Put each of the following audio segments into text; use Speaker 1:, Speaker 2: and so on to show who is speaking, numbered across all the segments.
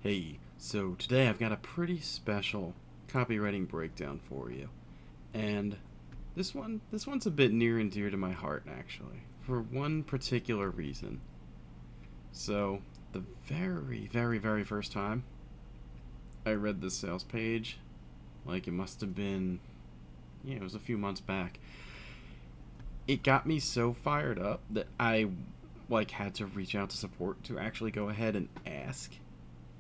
Speaker 1: Hey, so today I've got a pretty special copywriting breakdown for you. And this one's a bit near and dear to my heart actually, for one particular reason. So, the very first time I read this sales page, like it must have been, yeah, it was a few months back. It got me so fired up that I had to reach out to support to actually go ahead and ask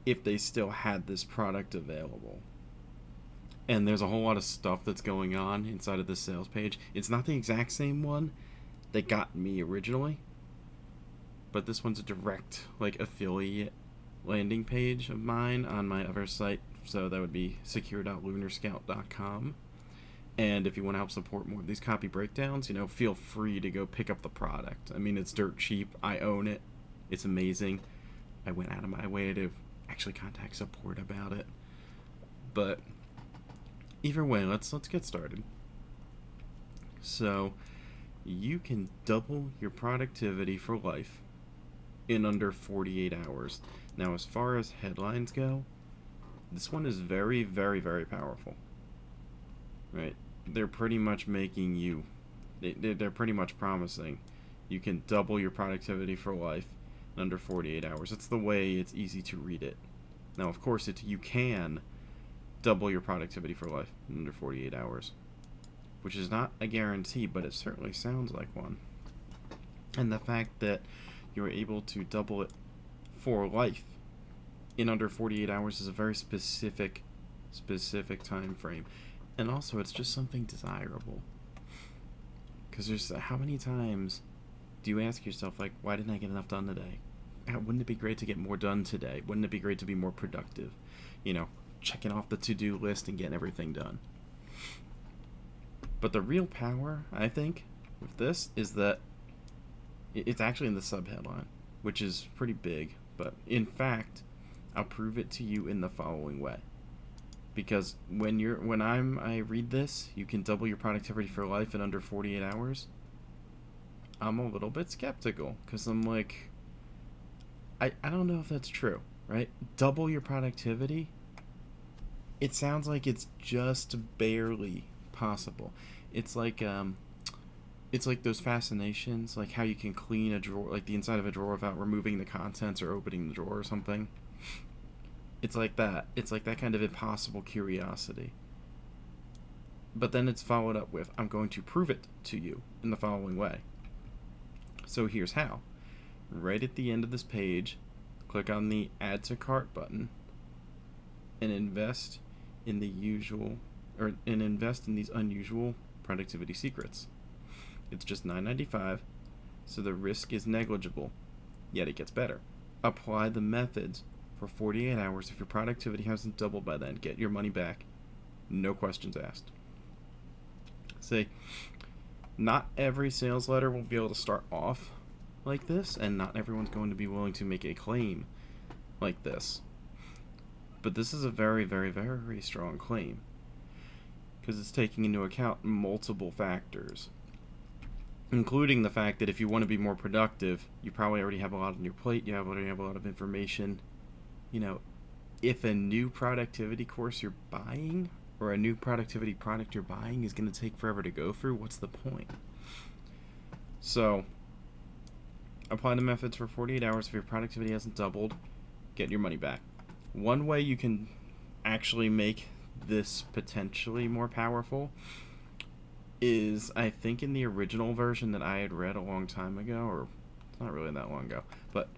Speaker 1: if they still had this product available. And there's a whole lot of stuff that's going on inside of this sales page. It's not the exact same one that got me originally, but this one's a direct affiliate landing page of mine on my other site. So that would be secure.lunarscout.com. And if you want to help support more of these copy breakdowns, feel free to go pick up the product. I mean, it's dirt cheap. I own it. It's amazing. I went out of my way to actually contact support about it. But either way, let's get started. So, you can double your productivity for life in under 48 hours. Now, as far as headlines go, this one is very powerful. Right? They're pretty much making you, they're pretty much promising you can double your productivity for life in under 48 hours. That's the way it's easy to read it. Now, of course, you can double your productivity for life in under 48 hours, which is not a guarantee, but it certainly sounds like one. And the fact that you're able to double it for life in under 48 hours is a very specific time frame. And also, it's just something desirable. Because there's how many times do you ask yourself, like, why didn't I get enough done today? Wouldn't it be great to get more done today? Wouldn't it be great to be more productive? Checking off the to-do list and getting everything done. But the real power, I think, with this is that it's actually in the subheadline, which is pretty big. But in fact, I'll prove it to you in the following way. Because I read this, you can double your productivity for life in under 48 hours. I'm a little bit skeptical because I'm like, I don't know if that's true, right? Double your productivity. It sounds like it's just barely possible. It's like those fascinations, like how you can clean a drawer, like the inside of a drawer without removing the contents or opening the drawer or something. It's like that. It's like that kind of impossible curiosity. But then it's followed up with, I'm going to prove it to you in the following way. So here's how. Right at the end of this page, click on the Add to Cart button and invest in these unusual productivity secrets. It's just $9.95, so the risk is negligible, yet it gets better. Apply the methods for 48 hours. If your productivity hasn't doubled by then, get your money back. No questions asked. Say, not every sales letter will be able to start off like this, and not everyone's going to be willing to make a claim like this. But this is a very strong claim because it's taking into account multiple factors, including the fact that if you want to be more productive, you probably already have a lot on your plate, already have a lot of information. If a new productivity course you're buying or a new productivity product you're buying is going to take forever to go through, what's the point? So, apply the methods for 48 hours. If your productivity hasn't doubled, get your money back. One way you can actually make this potentially more powerful is, I think in the original version that I had read a long time ago, or it's not really that long ago, but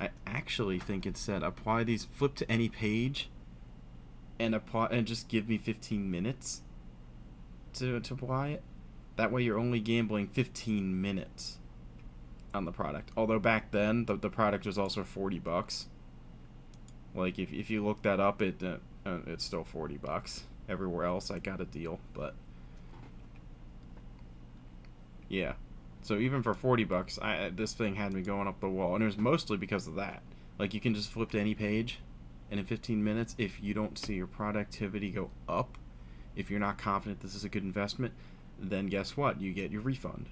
Speaker 1: I actually think it said flip to any page and just give me 15 minutes to apply it. That way you're only gambling 15 minutes on the product. Although back then the product was also $40. Like if you look that up, it's still $40. Everywhere else I got a deal, but yeah. So even for $40, this thing had me going up the wall, and it was mostly because of that. Like, you can just flip to any page, and in 15 minutes, if you don't see your productivity go up, if you're not confident this is a good investment, then guess what? You get your refund.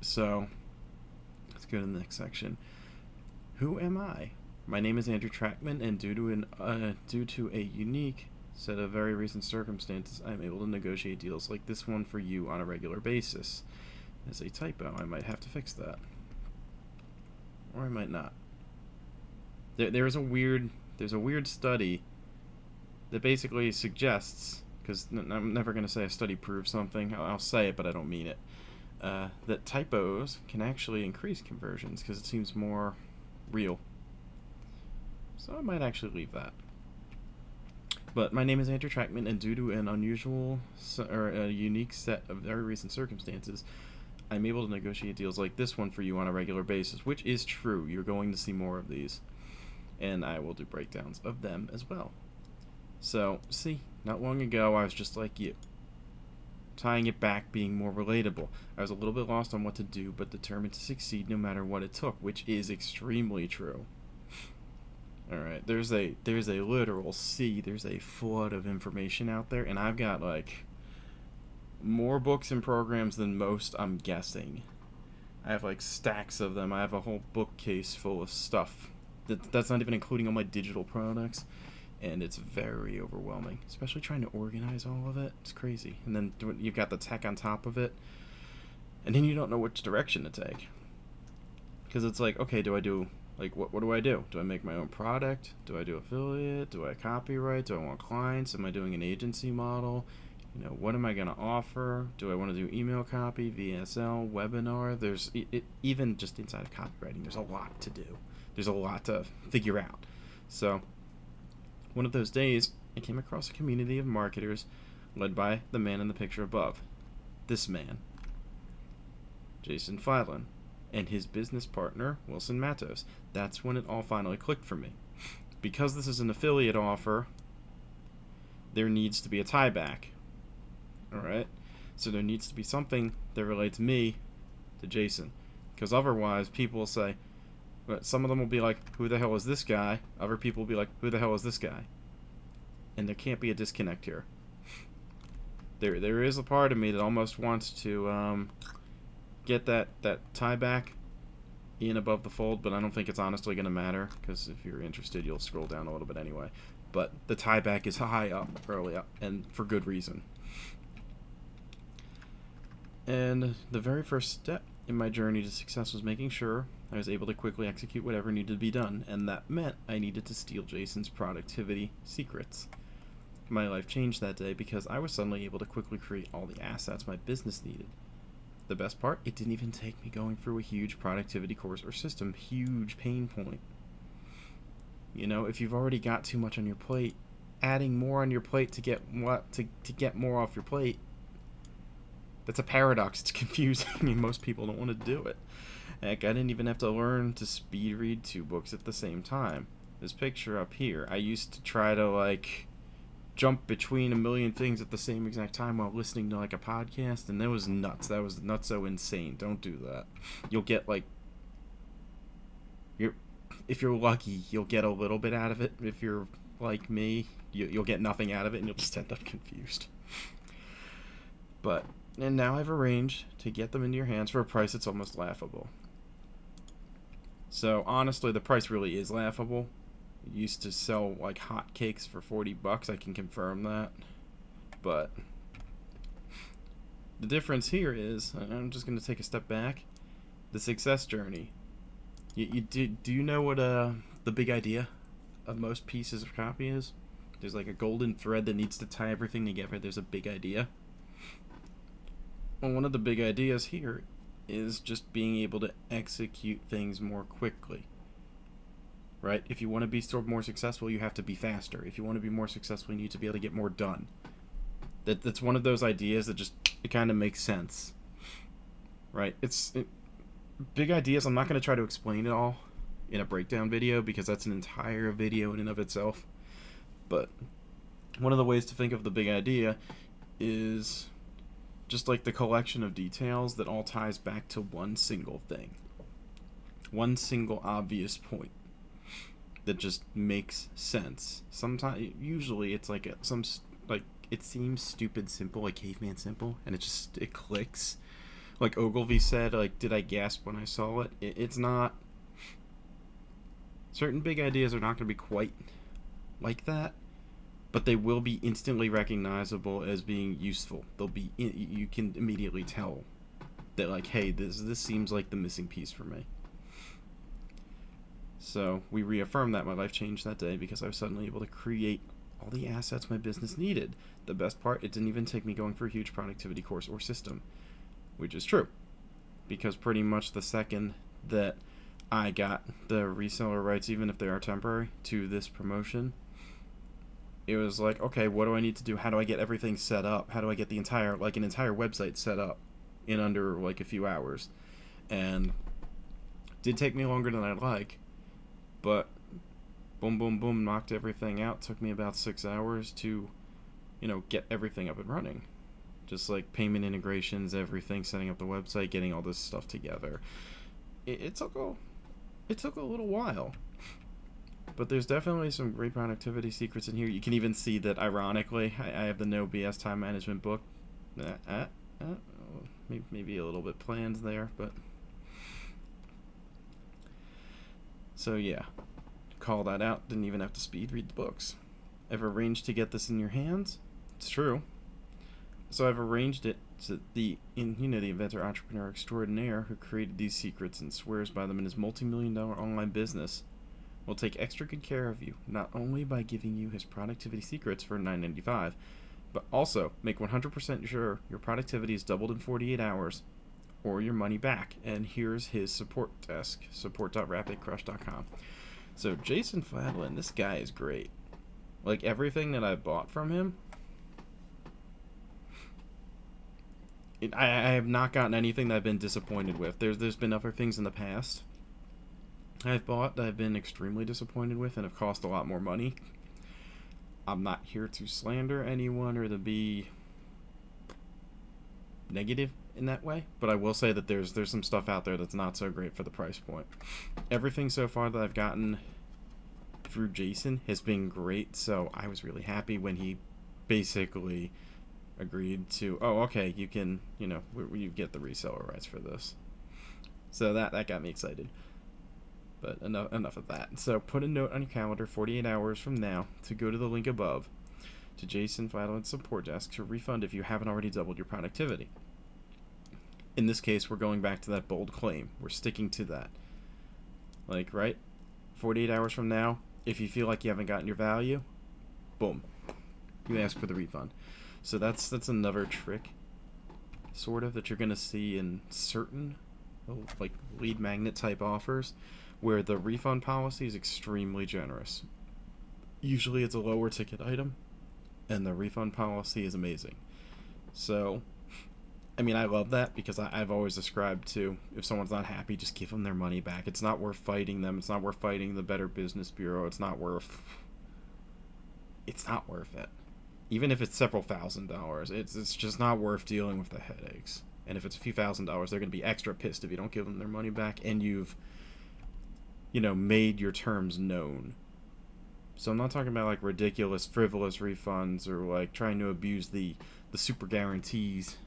Speaker 1: So let's go to the next section. Who am I? My name is Andrew Trackman, and due to a unique set of very recent circumstances, I'm able to negotiate deals like this one for you on a regular basis. There's a typo. I might have to fix that. Or I might not. There's a weird study that basically suggests, because I'm never going to say a study proves something. I'll say it, but I don't mean it. That typos can actually increase conversions because it seems more real. So I might actually leave that. But my name is Andrew Trackman, and due to an unusual or a unique set of very recent circumstances, I'm able to negotiate deals like this one for you on a regular basis, which is true. You're going to see more of these, and I will do breakdowns of them as well. So, see, not long ago I was just like you, tying it back, being more relatable. I was a little bit lost on what to do, but determined to succeed no matter what it took, which is extremely true. Alright, there's a literal sea, there's a flood of information out there, and I've got, like, more books and programs than most, I'm guessing. I have, like, stacks of them. I have a whole bookcase full of stuff. That's not even including all my digital products, and it's very overwhelming, especially trying to organize all of it. It's crazy. And then you've got the tech on top of it, and then you don't know which direction to take. Because it's like, okay, do I do... Like, what do I do? Do I make my own product? Do I do affiliate? Do I copyright? Do I want clients? Am I doing an agency model? You know, what am I going to offer? Do I want to do email copy, VSL, webinar? There's, even just inside of copywriting, there's a lot to do. There's a lot to figure out. So, one of those days, I came across a community of marketers led by the man in the picture above. This man, Jason Filan, and his business partner, Wilson Matos. That's when it all finally clicked for me. Because this is an affiliate offer, there needs to be a tieback. Alright? So there needs to be something that relates me to Jason. Because otherwise, people will say, some of them will be like, who the hell is this guy? Other people will be like, who the hell is this guy? And there can't be a disconnect here. There is a part of me that almost wants to get that tie back in above the fold, but I don't think it's honestly going to matter, because if you're interested, you'll scroll down a little bit anyway. But the tie back is high up, early up, and for good reason. And the very first step in my journey to success was making sure I was able to quickly execute whatever needed to be done, and that meant I needed to steal Jason's productivity secrets. My life changed that day because I was suddenly able to quickly create all the assets my business needed. The best part, it didn't even take me going through a huge productivity course or system. Huge pain point. You know, if you've already got too much on your plate, adding more on your plate to get get more off your plate, that's a paradox. It's confusing. I mean, most people don't want to do it. Heck, I didn't even have to learn to speed read 2 books at the same time. This picture up here, I used to try to, like, jump between a million things at the same exact time while listening to, like, a podcast, and that was nuts. That was so insane. Don't do that. You'll get, like, if you're lucky, you'll get a little bit out of it. If you're like me, you'll get nothing out of it, and you'll just end up confused. And now I've arranged to get them into your hands for a price that's almost laughable. So, honestly, the price really is laughable. It used to sell like hotcakes for $40, I can confirm that. But the difference here is, I'm just going to take a step back, the success journey. Do you know what the big idea of most pieces of copy is? There's like a golden thread that needs to tie everything together. There's a big idea. Well, one of the big ideas here is just being able to execute things more quickly. Right? If you want to be still more successful, you have to be faster. If you want to be more successful, you need to be able to get more done. That's one of those ideas that just, it kind of makes sense. Right? Big ideas, I'm not going to try to explain it all in a breakdown video, because that's an entire video in and of itself. But one of the ways to think of the big idea is just like the collection of details that all ties back to one single thing. One single obvious point that just makes sense. Sometimes, usually it's like it seems stupid simple, like caveman simple, and it clicks. Like Ogilvy said, like, did I gasp when I saw it? It's not Certain big ideas are not going to be quite like that, but they will be instantly recognizable as being useful. They'll be, you can immediately tell that, like, hey, this seems like the missing piece for me. So we reaffirmed that my life changed that day because I was suddenly able to create all the assets my business needed. The best part, it didn't even take me going for a huge productivity course or system, which is true, because pretty much the second that I got the reseller rights, even if they are temporary, to this promotion, it was like, okay, what do I need to do? How do I get everything set up? How do I get the entire, like, an entire website set up in under, like, a few hours? And it did take me longer than I'd like, but boom, boom, boom, knocked everything out. Took me about 6 hours to, get everything up and running. Just like payment integrations, everything, setting up the website, getting all this stuff together. It took a little while. But there's definitely some great productivity secrets in here. You can even see that, ironically, I have the No BS Time Management book. Maybe a little bit planned there, but... So yeah, call that out. Didn't even have to speed read the books. I've arranged to get this in your hands. It's true. So I've arranged it so the inventor, entrepreneur extraordinaire who created these secrets and swears by them in his multi-million-dollar online business will take extra good care of you, not only by giving you his productivity secrets for $9.95, but also make 100% sure your productivity is doubled in 48 hours or your money back. And here's his support desk, support.rapidcrush.com. So Jason Fladlin, this guy is great. Like, everything that I bought from him, I have not gotten anything that I've been disappointed with. There's been other things in the past I've bought that I've been extremely disappointed with and have cost a lot more money. I'm not here to slander anyone or to be negative in that way, but I will say that there's some stuff out there that's not so great for the price point. Everything so far that I've gotten through Jason has been great, so I was really happy when he basically agreed to, oh, okay, you can, you get the reseller rights for this. So that got me excited. But enough of that. So put a note on your calendar 48 hours from now to go to the link above to Jason Fladlin's support desk to refund if you haven't already doubled your productivity. In this case, we're going back to that bold claim. We're sticking to that. Like, right? 48 hours from now, if you feel like you haven't gotten your value, boom, you ask for the refund. So that's another trick, sort of, that you're going to see in certain, like, lead magnet type offers, where the refund policy is extremely generous. Usually it's a lower ticket item, and the refund policy is amazing. So, I mean, I love that because I've always ascribed to, if someone's not happy, just give them their money back. It's not worth fighting them. It's not worth fighting the Better Business Bureau. It's not worth it. Even if it's several $1,000s, it's just not worth dealing with the headaches. And if it's a few $1,000s, they're going to be extra pissed if you don't give them their money back and you've, made your terms known. So I'm not talking about, like, ridiculous, frivolous refunds or, like, trying to abuse the super guarantees,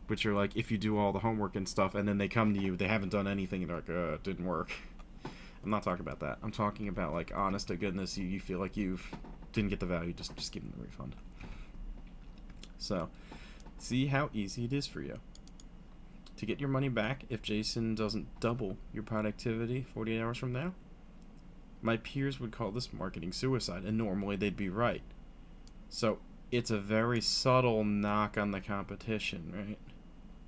Speaker 1: which are, like, if you do all the homework and stuff and then they come to you, they haven't done anything, and they're like, it didn't work. I'm not talking about that. I'm talking about, like, honest to goodness, you feel like you didn't get the value, just give them the refund. So, see how easy it is for you to get your money back if Jason doesn't double your productivity 48 hours from now. My peers would call this marketing suicide, and normally they'd be right. So, it's a very subtle knock on the competition, right?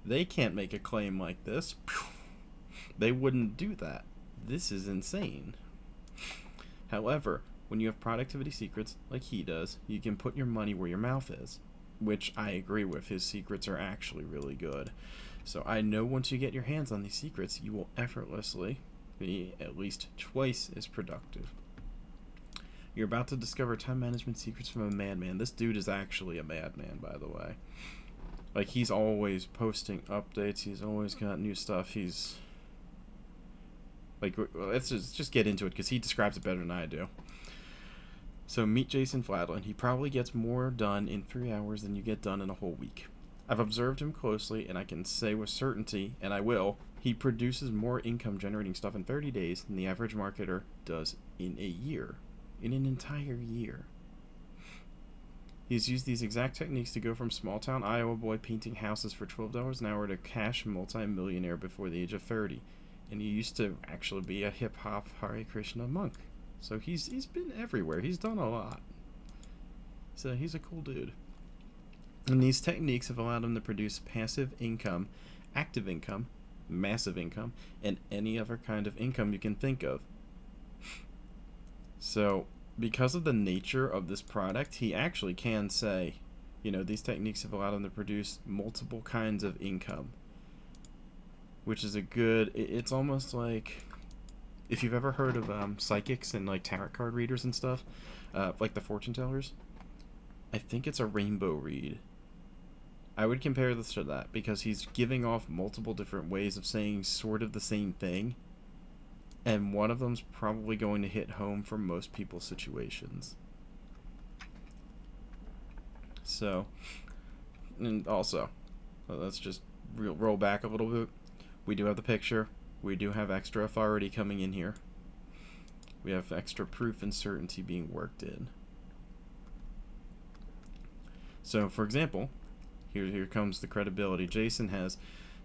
Speaker 1: They can't make a claim like this. They wouldn't do that. This is insane. However, when you have productivity secrets like he does, you can put your money where your mouth is, which I agree with. His secrets are actually really good. So I know once you get your hands on these secrets, you will effortlessly be at least twice as productive. You're about to discover time management secrets from a madman. This dude is actually a madman, by the way. Like, he's always posting updates. He's always got new stuff. He's... like, let's just get into it, because he describes it better than I do. So meet Jason Fladlin. He probably gets more done in 3 hours than you get done in a whole week. I've observed him closely, and I can say with certainty, and I will, He produces more income generating stuff in 30 days than the average marketer does in a year. In an entire year. He's used these exact techniques to go from small town Iowa boy painting houses for $12 an hour to cash multi-millionaire before the age of 30. And he used to actually be a hip hop Hare Krishna monk. So he's been everywhere. He's done a lot. So he's a cool dude. And these techniques have allowed him to produce passive income, active income, massive income, and any other kind of income you can think of. So, because of the nature of this product, he actually can say, these techniques have allowed him to produce multiple kinds of income. Which is it's almost like, if you've ever heard of psychics and like tarot card readers and stuff, like the fortune tellers, I think it's a rainbow read. I would compare this to that because he's giving off multiple different ways of saying sort of the same thing, and one of them's probably going to hit home for most people's situations. So, and also, let's just roll back a little bit. We do have the picture. We do have extra authority coming in here. We have extra proof and certainty being worked in. So, for example, here comes the credibility. Jason has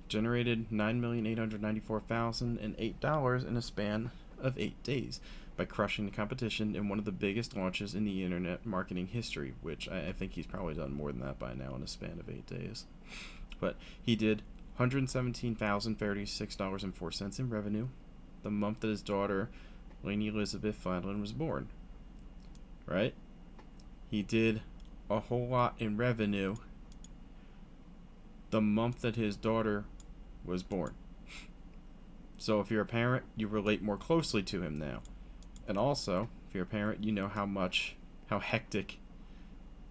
Speaker 1: generated $9,894,008 in a span of 8 days by crushing the competition in one of the biggest launches in the internet marketing history, which I think he's probably done more than that by now in a span of 8 days. But he did $117,036.04 in revenue the month that his daughter, Lainey Elizabeth Fladlin, was born. Right? He did a whole lot in revenue the month that his daughter was born. So if you're a parent, you relate more closely to him now. And also, if you're a parent, you know how hectic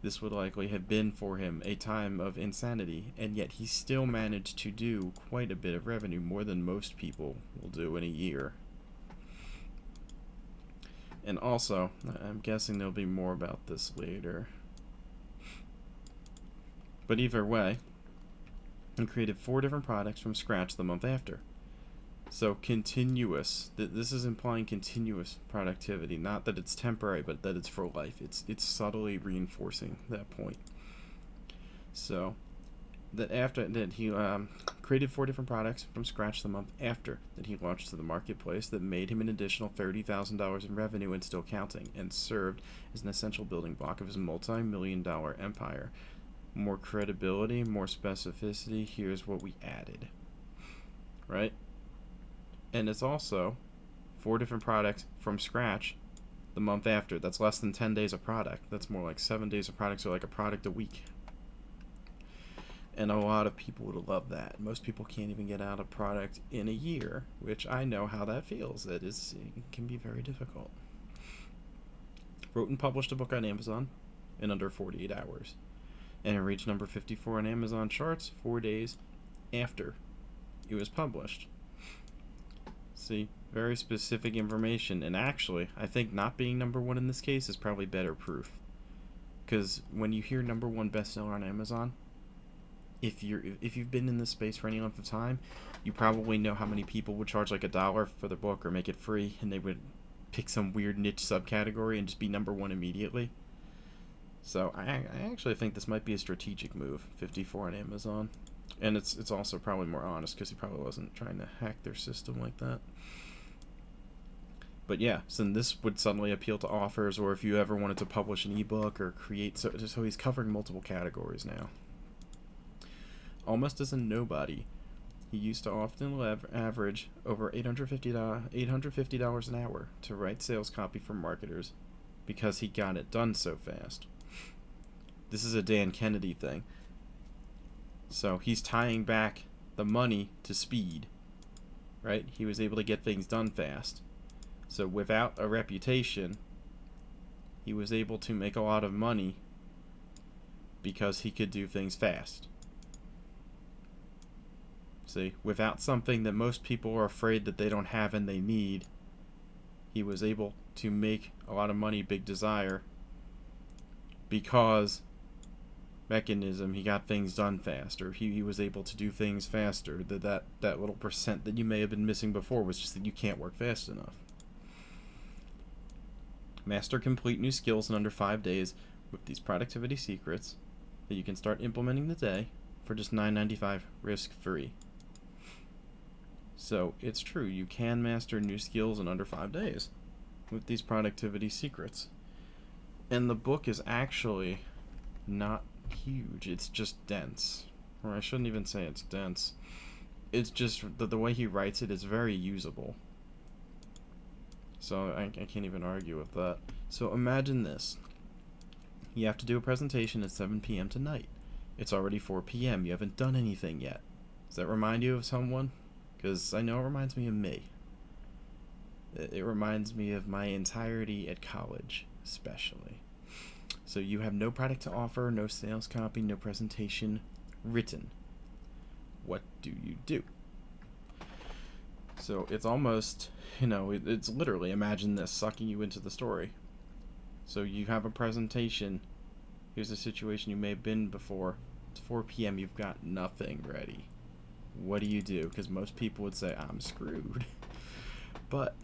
Speaker 1: this would likely have been for him, a time of insanity, and yet he still managed to do quite a bit of revenue, more than most people will do in a year. And also, I'm guessing there'll be more about this later. But either way, he created 4 different products from scratch the month after. So continuous. This is implying continuous productivity, not that it's temporary, but that it's for life. It's subtly reinforcing that point. So that after that he created 4 different products from scratch the month after that he launched to the marketplace that made him an additional $30,000 in revenue and still counting, and served as an essential building block of his multi-million-dollar empire. More credibility, more specificity. Here's what we added. Right? And it's also 4 different products from scratch the month after. That's less than 10 days of product. That's more like 7 days of product, so like a product a week. And a lot of people would love that. Most people can't even get out a product in a year, which I know how that feels. It can be very difficult. Wrote and published a book on Amazon in under 48 hours. And it reached number 54 on Amazon charts 4 days after it was published. See, very specific information. And actually, I think not being number 1 in this case is probably better proof. Because when you hear number 1 bestseller on Amazon, if you've been in this space for any length of time, you probably know how many people would charge like $1 for the book or make it free, and they would pick some weird niche subcategory and just be number 1 immediately. So I actually think this might be a strategic move, 54 on Amazon. And it's also probably more honest because he probably wasn't trying to hack their system like that. But yeah, so this would suddenly appeal to authors, or if you ever wanted to publish an ebook or create, so he's covering multiple categories now. Almost as a nobody, he used to often average over $850 an hour to write sales copy for marketers because he got it done so fast. This is a Dan Kennedy thing. So he's tying back the money to speed, right? He was able to get things done fast. So without a reputation, he was able to make a lot of money because he could do things fast. See, without something that most people are afraid that they don't have and they need, he was able to make a lot of money, big desire, because mechanism. He got things done faster. He was able to do things faster. That little percent that you may have been missing before was just that you can't work fast enough. Master complete new skills in under 5 days with these productivity secrets that you can start implementing today for just $9.95 risk-free. So it's true, you can master new skills in under 5 days with these productivity secrets. And the book is actually not huge, it's just dense. Or I shouldn't even say it's dense. It's just the way he writes it is very usable. So I can't even argue with that. So imagine this. You have to do a presentation at 7 p.m. tonight. It's already 4 p.m. You haven't done anything yet. Does that remind you of someone? Because I know it reminds me of me. It reminds me of my entirety at college, especially. So you have no product to offer, no sales copy, no presentation written. What do you do? So it's almost, it's literally, imagine this, sucking you into the story. So you have a presentation. Here's a situation you may have been before. It's 4 p.m. You've got nothing ready. What do you do? Because most people would say, I'm screwed. But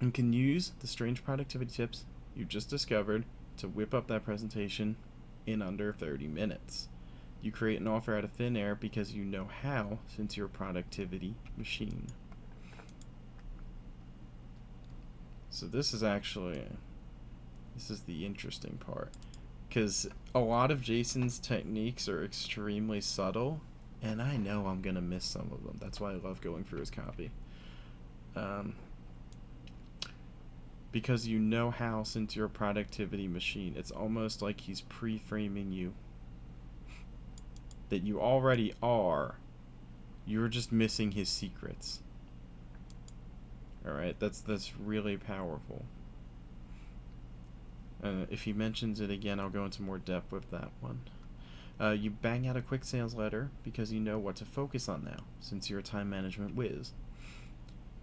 Speaker 1: you can use the strange productivity tips you just discovered to whip up that presentation in under 30 minutes. You create an offer out of thin air because you know how, since you're a productivity machine. So this is the interesting part, because a lot of Jason's techniques are extremely subtle, and I know I'm gonna miss some of them. That's why I love going through his copy, because you know how, since you're a productivity machine. It's almost like he's pre-framing you that you already are. You're just missing his secrets. Alright, that's really powerful. If he mentions it again, I'll go into more depth with that one. You bang out a quick sales letter because you know what to focus on now, since you're a time management whiz.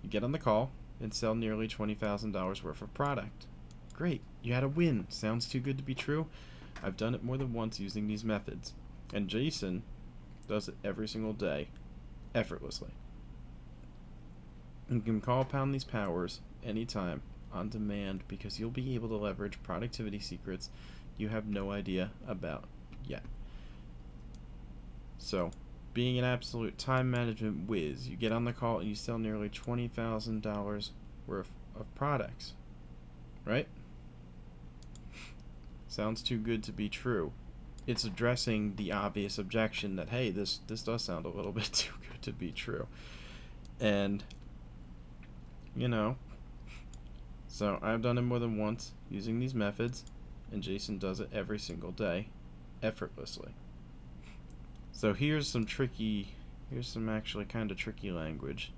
Speaker 1: You get on the call and sell nearly $20,000 worth of product. Great, you had a win. Sounds too good to be true. I've done it more than once using these methods. And Jason does it every single day, effortlessly. You can call upon these powers anytime, on demand, because you'll be able to leverage productivity secrets you have no idea about yet. So, being an absolute time management whiz, you get on the call and you sell nearly $20,000 worth of products. Right? Sounds too good to be true. It's addressing the obvious objection that, hey, this does sound a little bit too good to be true. And so I've done it more than once using these methods, and Jason does it every single day, effortlessly. So here's some actually kind of tricky language,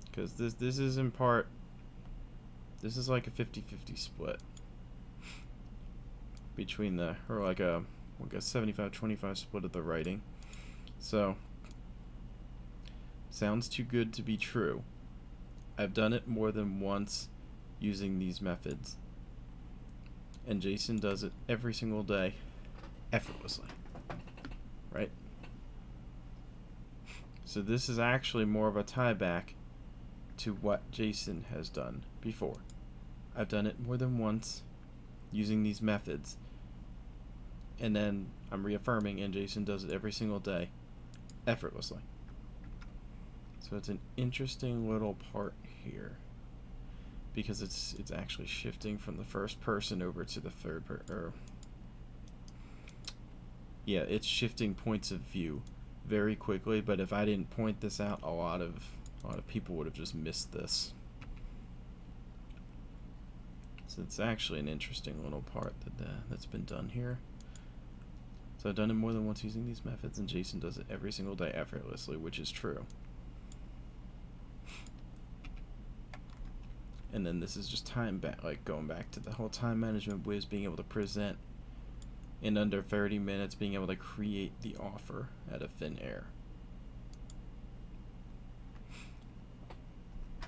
Speaker 1: because this is in part, this is like a 50-50 split between a 75-25 split of the writing. So, sounds too good to be true. I've done it more than once using these methods, and Jason does it every single day, effortlessly. Right? So this is actually more of a tie back to what Jason has done before. I've done it more than once using these methods, and then I'm reaffirming, and Jason does it every single day, effortlessly. So it's an interesting little part here, because it's actually shifting from the first person over to the third person. Yeah, it's shifting points of view very quickly. But if I didn't point this out, a lot of people would have just missed this. So it's actually an interesting little part that's been done here. So I've done it more than once using these methods, and Jason does it every single day effortlessly, which is true. And then this is just going back to the whole time management whiz, being able to present in under 30 minutes, being able to create the offer out of thin air.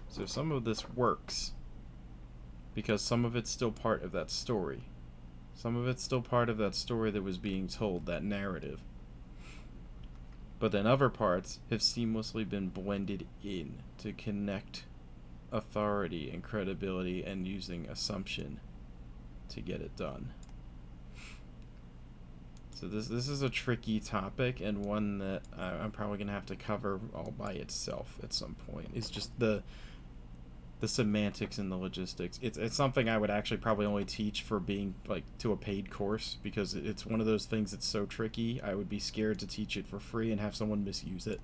Speaker 1: So some of this works because some of it's still part of that story. Some of it's still part of that story that was being told, that narrative. But then other parts have seamlessly been blended in to connect authority and credibility and using assumption to get it done. So this is a tricky topic, and one that I'm probably going to have to cover all by itself at some point. It's just the semantics and the logistics. It's something I would actually probably only teach for being like to a paid course, because it's one of those things that's so tricky. I would be scared to teach it for free and have someone misuse it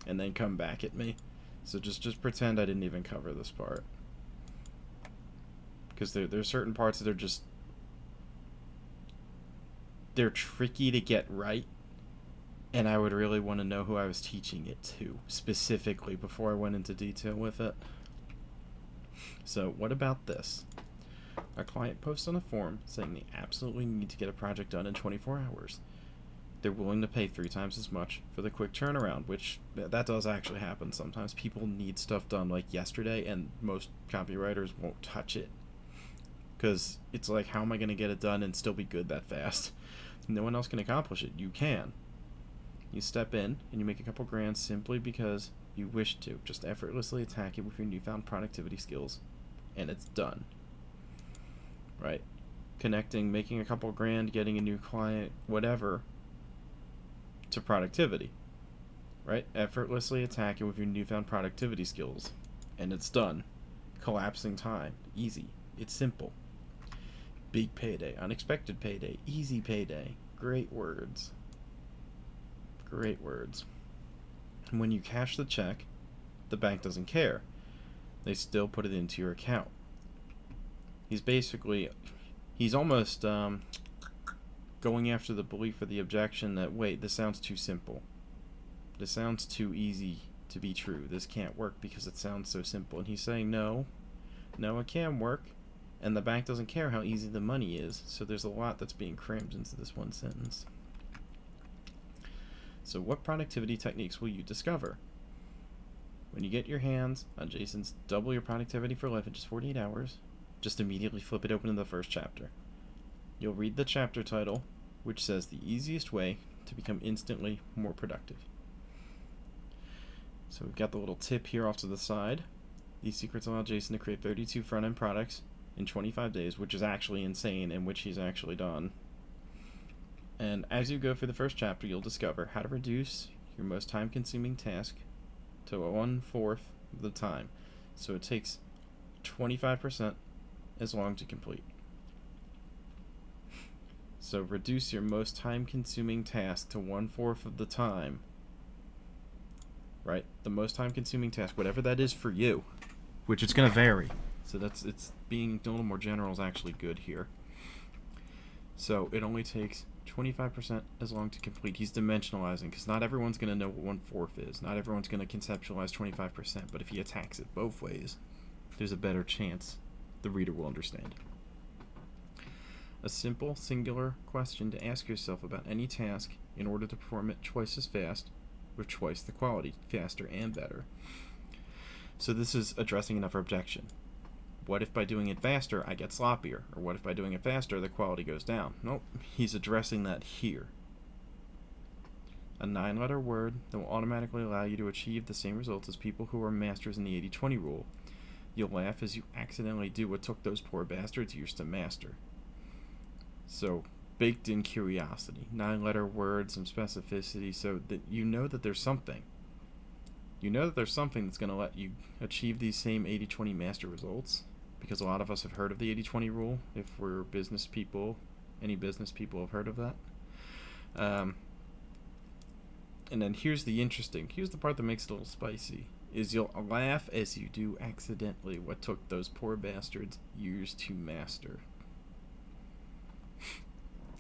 Speaker 1: and then come back at me. So just pretend I didn't even cover this part, because there's certain parts that are just, they're tricky to get right, and I would really want to know who I was teaching it to specifically before I went into detail with it. So what about this? A client posts on a forum saying they absolutely need to get a project done in 24 hours. They're willing to pay 3 times as much for the quick turnaround, which that does actually happen. Sometimes people need stuff done like yesterday, and most copywriters won't touch it, because it's like, how am I going to get it done and still be good that fast? No one else can accomplish it. You can. You step in and you make a couple grand simply because you wish to. Just effortlessly attack it with your newfound productivity skills, and it's done. Right? Connecting, making a couple grand, getting a new client, whatever, to productivity. Right? Effortlessly attack it with your newfound productivity skills, and it's done. Collapsing time. Easy. It's simple. Big payday, unexpected payday, easy payday. Great words. Great words. And when you cash the check, the bank doesn't care. They still put it into your account. He's almost going after the belief or the objection that, wait, this sounds too simple. This sounds too easy to be true. This can't work because it sounds so simple. And he's saying, no, it can work. And the bank doesn't care how easy the money is, so there's a lot that's being crammed into this one sentence. So what productivity techniques will you discover? When you get your hands on Jason's Double Your Productivity for Life in just 48 hours, just immediately flip it open to the first chapter. You'll read the chapter title, which says the easiest way to become instantly more productive. So we've got the little tip here off to the side. These secrets allow Jason to create 32 front-end products in 25 days, which is actually insane, and which he's actually done. And as you go through the first chapter, you'll discover how to reduce your most time-consuming task to 1/4 of the time, so it takes 25% as long to complete. So reduce your most time-consuming task to 1/4 of the time. Right? The most time-consuming task, whatever that is for you, which it's going to vary. So it's being a little more general is actually good here. So it only takes 25% as long to complete. He's dimensionalizing, because not everyone's going to know what 1/4 is. Not everyone's going to conceptualize 25%, but if he attacks it both ways, there's a better chance the reader will understand. A simple, singular question to ask yourself about any task in order to perform it twice as fast, with twice the quality, faster and better. So this is addressing another objection. What if by doing it faster, I get sloppier? Or what if by doing it faster, the quality goes down? Nope, he's addressing that here. A 9-letter word that will automatically allow you to achieve the same results as people who are masters in the 80-20 rule. You'll laugh as you accidentally do what took those poor bastards years to master. So, baked in curiosity. 9-letter word, some specificity, so that you know that there's something. You know that there's something that's going to let you achieve these same 80-20 master results, because a lot of us have heard of the 80-20 rule. If we're business people, any business people have heard of that. And then here's the part that makes it a little spicy, is you'll laugh as you do accidentally what took those poor bastards years to master.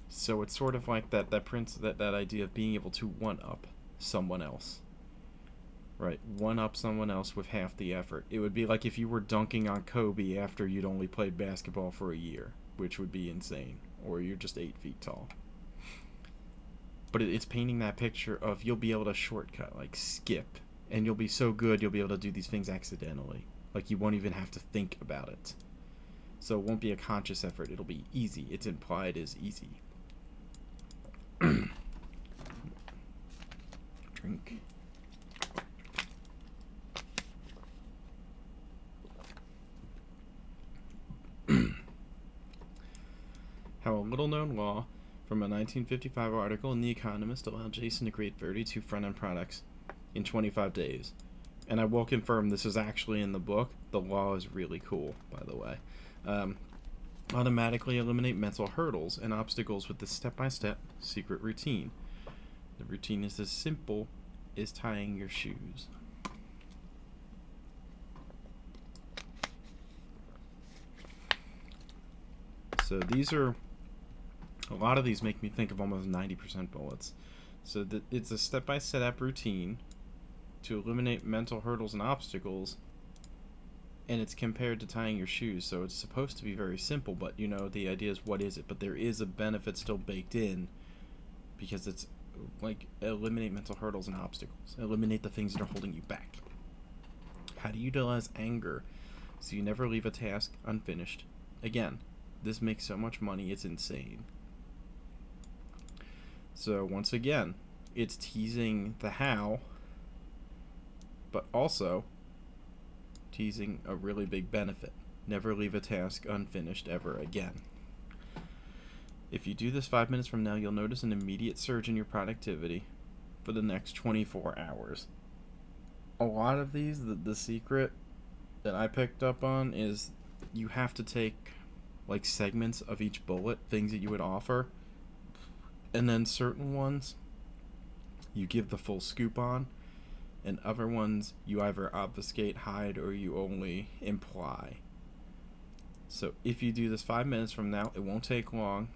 Speaker 1: So it's sort of like that idea of being able to one-up someone else. Right, one-up someone else with half the effort. It would be like if you were dunking on Kobe after you'd only played basketball for a year, which would be insane. Or you're just 8 feet tall. But it's painting that picture of you'll be able to shortcut, like skip. And you'll be so good you'll be able to do these things accidentally. Like you won't even have to think about it. So it won't be a conscious effort. It'll be easy. It's implied as easy. Drink. How a little-known law from a 1955 article in The Economist allowed Jason to create 32 front-end products in 25 days. And I will confirm this is actually in the book. The law is really cool, by the way. Automatically eliminate mental hurdles and obstacles with the step-by-step secret routine. The routine is as simple as tying your shoes. So these are, a lot of these make me think of almost 90% bullets. So it's a step-by-step routine to eliminate mental hurdles and obstacles, and it's compared to tying your shoes. So it's supposed to be very simple, but you know, the idea is, what is it? But there is a benefit still baked in, because it's like, eliminate mental hurdles and obstacles. Eliminate the things that are holding you back. How do you utilize anger so you never leave a task unfinished? Again, this makes so much money, it's insane. So once again, it's teasing the how, but also teasing a really big benefit. Never leave a task unfinished ever again. If you do this 5 minutes from now, you'll notice an immediate surge in your productivity for the next 24 hours. A lot of these, the secret that I picked up on is you have to take like segments of each bullet, things that you would offer, and then certain ones you give the full scoop on, and other ones you either obfuscate, hide, or you only imply. So if you do this 5 minutes from now, it won't take long.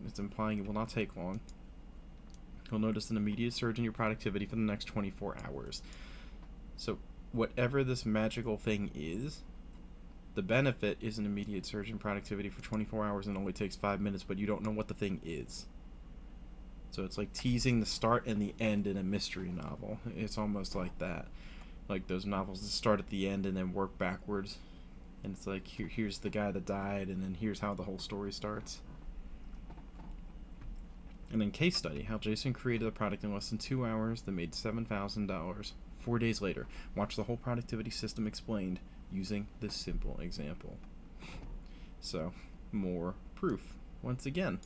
Speaker 1: It's implying it will not take long. You'll notice an immediate surge in your productivity for the next 24 hours. So whatever this magical thing is, the benefit is an immediate surge in productivity for 24 hours and only takes 5 minutes, but you don't know what the thing is. So it's like teasing the start and the end in a mystery novel. It's almost like that. Like those novels that start at the end and then work backwards. And it's like, here's the guy that died, and then here's how the whole story starts. And then case study, how Jason created a product in less than 2 hours that made $7,000 4 days later. Watch the whole productivity system explained using this simple example. So, more proof, once again.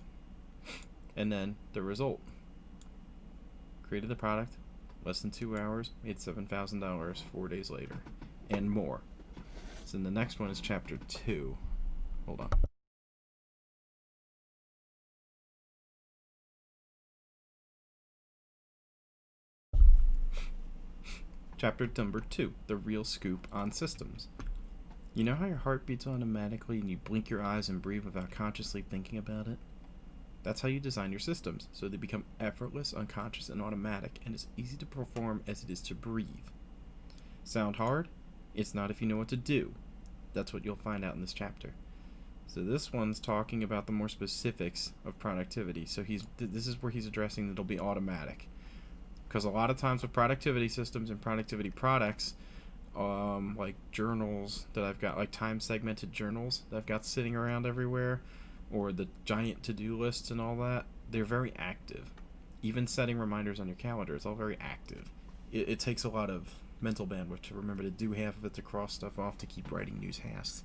Speaker 1: And then the result. Created the product, less than 2 hours, made $7,000 4 days later. And more. So the next one is chapter 2. Hold on. Chapter number 2, the real scoop on systems. You know how your heart beats automatically and you blink your eyes and breathe without consciously thinking about it? That's how you design your systems, so they become effortless, unconscious, and automatic, and as easy to perform as it is to breathe. Sound hard? It's not if you know what to do. That's what you'll find out in this chapter. So this one's talking about the more specifics of productivity. So this is where he's addressing that it'll be automatic. Because a lot of times with productivity systems and productivity products, like journals that I've got, like time segmented journals that I've got sitting around everywhere, or the giant to-do lists and all that, they're very active. Even setting reminders on your calendar, it's all very active. It takes a lot of mental bandwidth to remember to do half of it, to cross stuff off, to keep writing new tasks.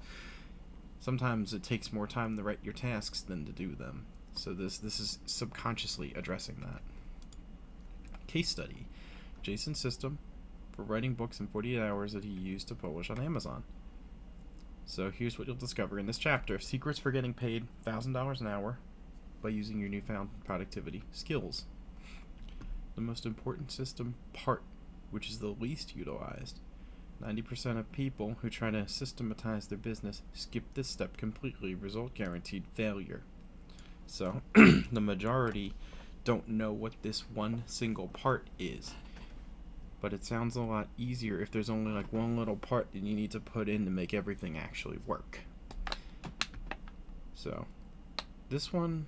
Speaker 1: Sometimes it takes more time to write your tasks than to do them. So this is subconsciously addressing that. Case study. Jason's system for writing books in 48 hours that he used to publish on Amazon. So here's what you'll discover in this chapter. Secrets for getting paid $1,000 an hour by using your newfound productivity skills. The most important system part, which is the least utilized. 90% of people who try to systematize their business skip this step completely, result guaranteed failure. So the majority don't know what this one single part is. But it sounds a lot easier if there's only like one little part that you need to put in to make everything actually work. So this one,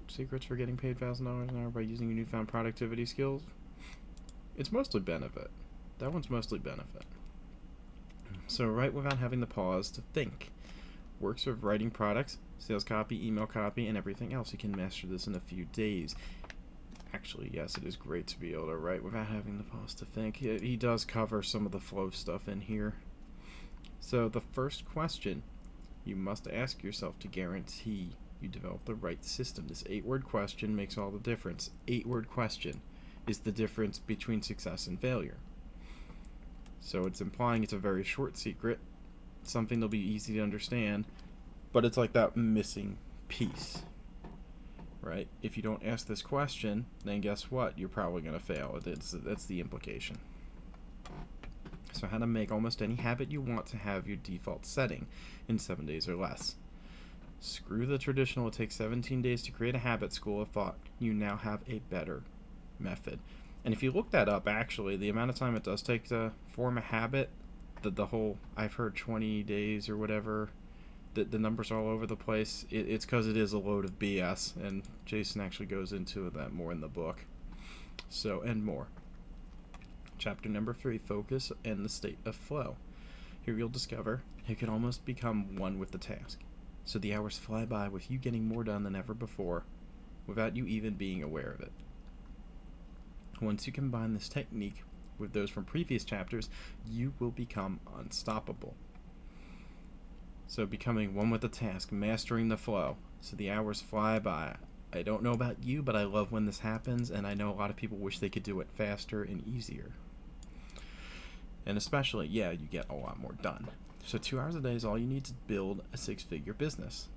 Speaker 1: secrets for getting paid $1,000 an hour by using your newfound productivity skills, it's mostly benefit. That one's mostly benefit. So write without having the pause to think. works with writing products, sales copy, email copy, and everything else. You can master this in a few days. Actually, yes, it is great to be able to write without having to pause to think. He does cover some of the flow stuff in here. So the first question you must ask yourself to guarantee you develop the right system. This 8-word question makes all the difference. 8-word question is the difference between success and failure. So it's implying it's a very short secret, something that'll be easy to understand, but it's like that missing piece, right? If you don't ask this question, then guess what? You're probably going to fail. That's the implication. So how to make almost any habit you want to have your default setting in 7 days or less. Screw the traditional, it takes 17 days to create a habit school of thought. You now have a better method. And if you look that up, actually, the amount of time it does take to form a habit, the whole, I've heard 20 days or whatever, the numbers are all over the place. It's because it is a load of BS, and Jason actually goes into that more in the book. So, and more. Chapter number 3, Focus and the State of Flow. Here you'll discover you can almost become one with the task. So the hours fly by with you getting more done than ever before, without you even being aware of it. Once you combine this technique with those from previous chapters, you will become unstoppable. So becoming one with the task, mastering the flow, so the hours fly by. I don't know about you, but I love when this happens, and I know a lot of people wish they could do it faster and easier. And especially, you get a lot more done. So 2 hours a day is all you need to build a 6-figure business.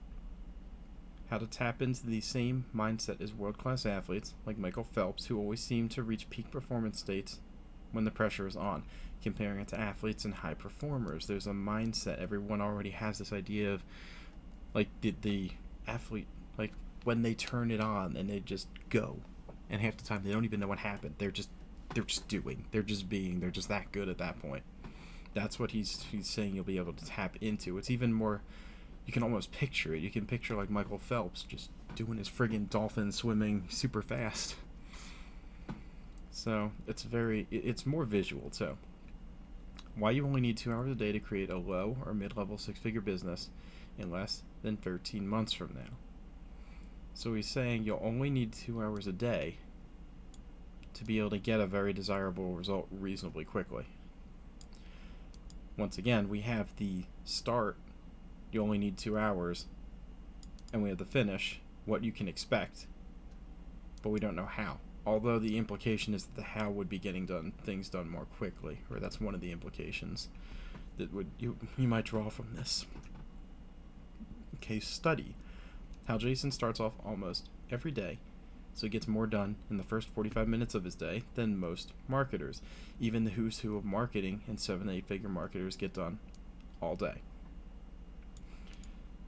Speaker 1: How to tap into the same mindset as world-class athletes like Michael Phelps, who always seem to reach peak performance states when the pressure is on. Comparing it to athletes and high performers, there's a mindset. Everyone already has this idea of, like, the athlete, like, when they turn it on and they just go, and half the time they don't even know what happened. They're just doing. They're just being. They're just that good at that point. That's what he's saying you'll be able to tap into. It's even more, you can almost picture it. You can picture like Michael Phelps just doing his friggin' dolphin swimming super fast. So it's more visual too. Why you only need 2 hours a day to create a low or mid-level 6-figure business in less than 13 months from now. So he's saying you'll only need 2 hours a day to be able to get a very desirable result reasonably quickly. Once again, we have the start, you only need 2 hours, and we have the finish, what you can expect, but we don't know how. Although the implication is that the how would be getting things done more quickly, or that's one of the implications that you might draw from this. Case study. How Jason starts off almost every day, so he gets more done in the first 45 minutes of his day than most marketers. Even the who's who of marketing and 7 to 8-figure marketers get done all day.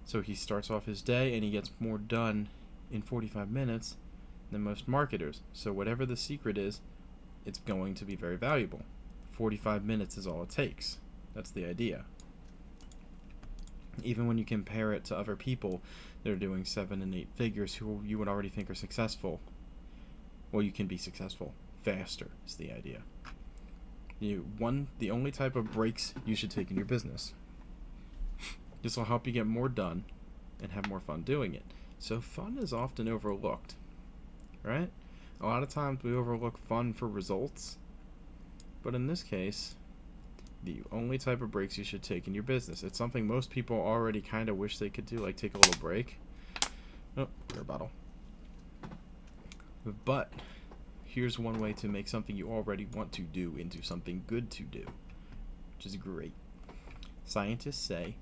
Speaker 1: So he starts off his day and he gets more done in 45 minutes than most marketers. So whatever the secret is, it's going to be very valuable. 45 minutes is all it takes. That's the idea. Even when you compare it to other people that are doing 7 and 8 figures who you would already think are successful, well, you can be successful faster is the idea. The only type of breaks you should take in your business. This will help you get more done and have more fun doing it. So fun is often overlooked, right? A lot of times we overlook fun for results, but in this case, the only type of breaks you should take in your business. It's something most people already kind of wish they could do, like take a little break. Oh, beer bottle. But here's one way to make something you already want to do into something good to do, which is great. Scientists say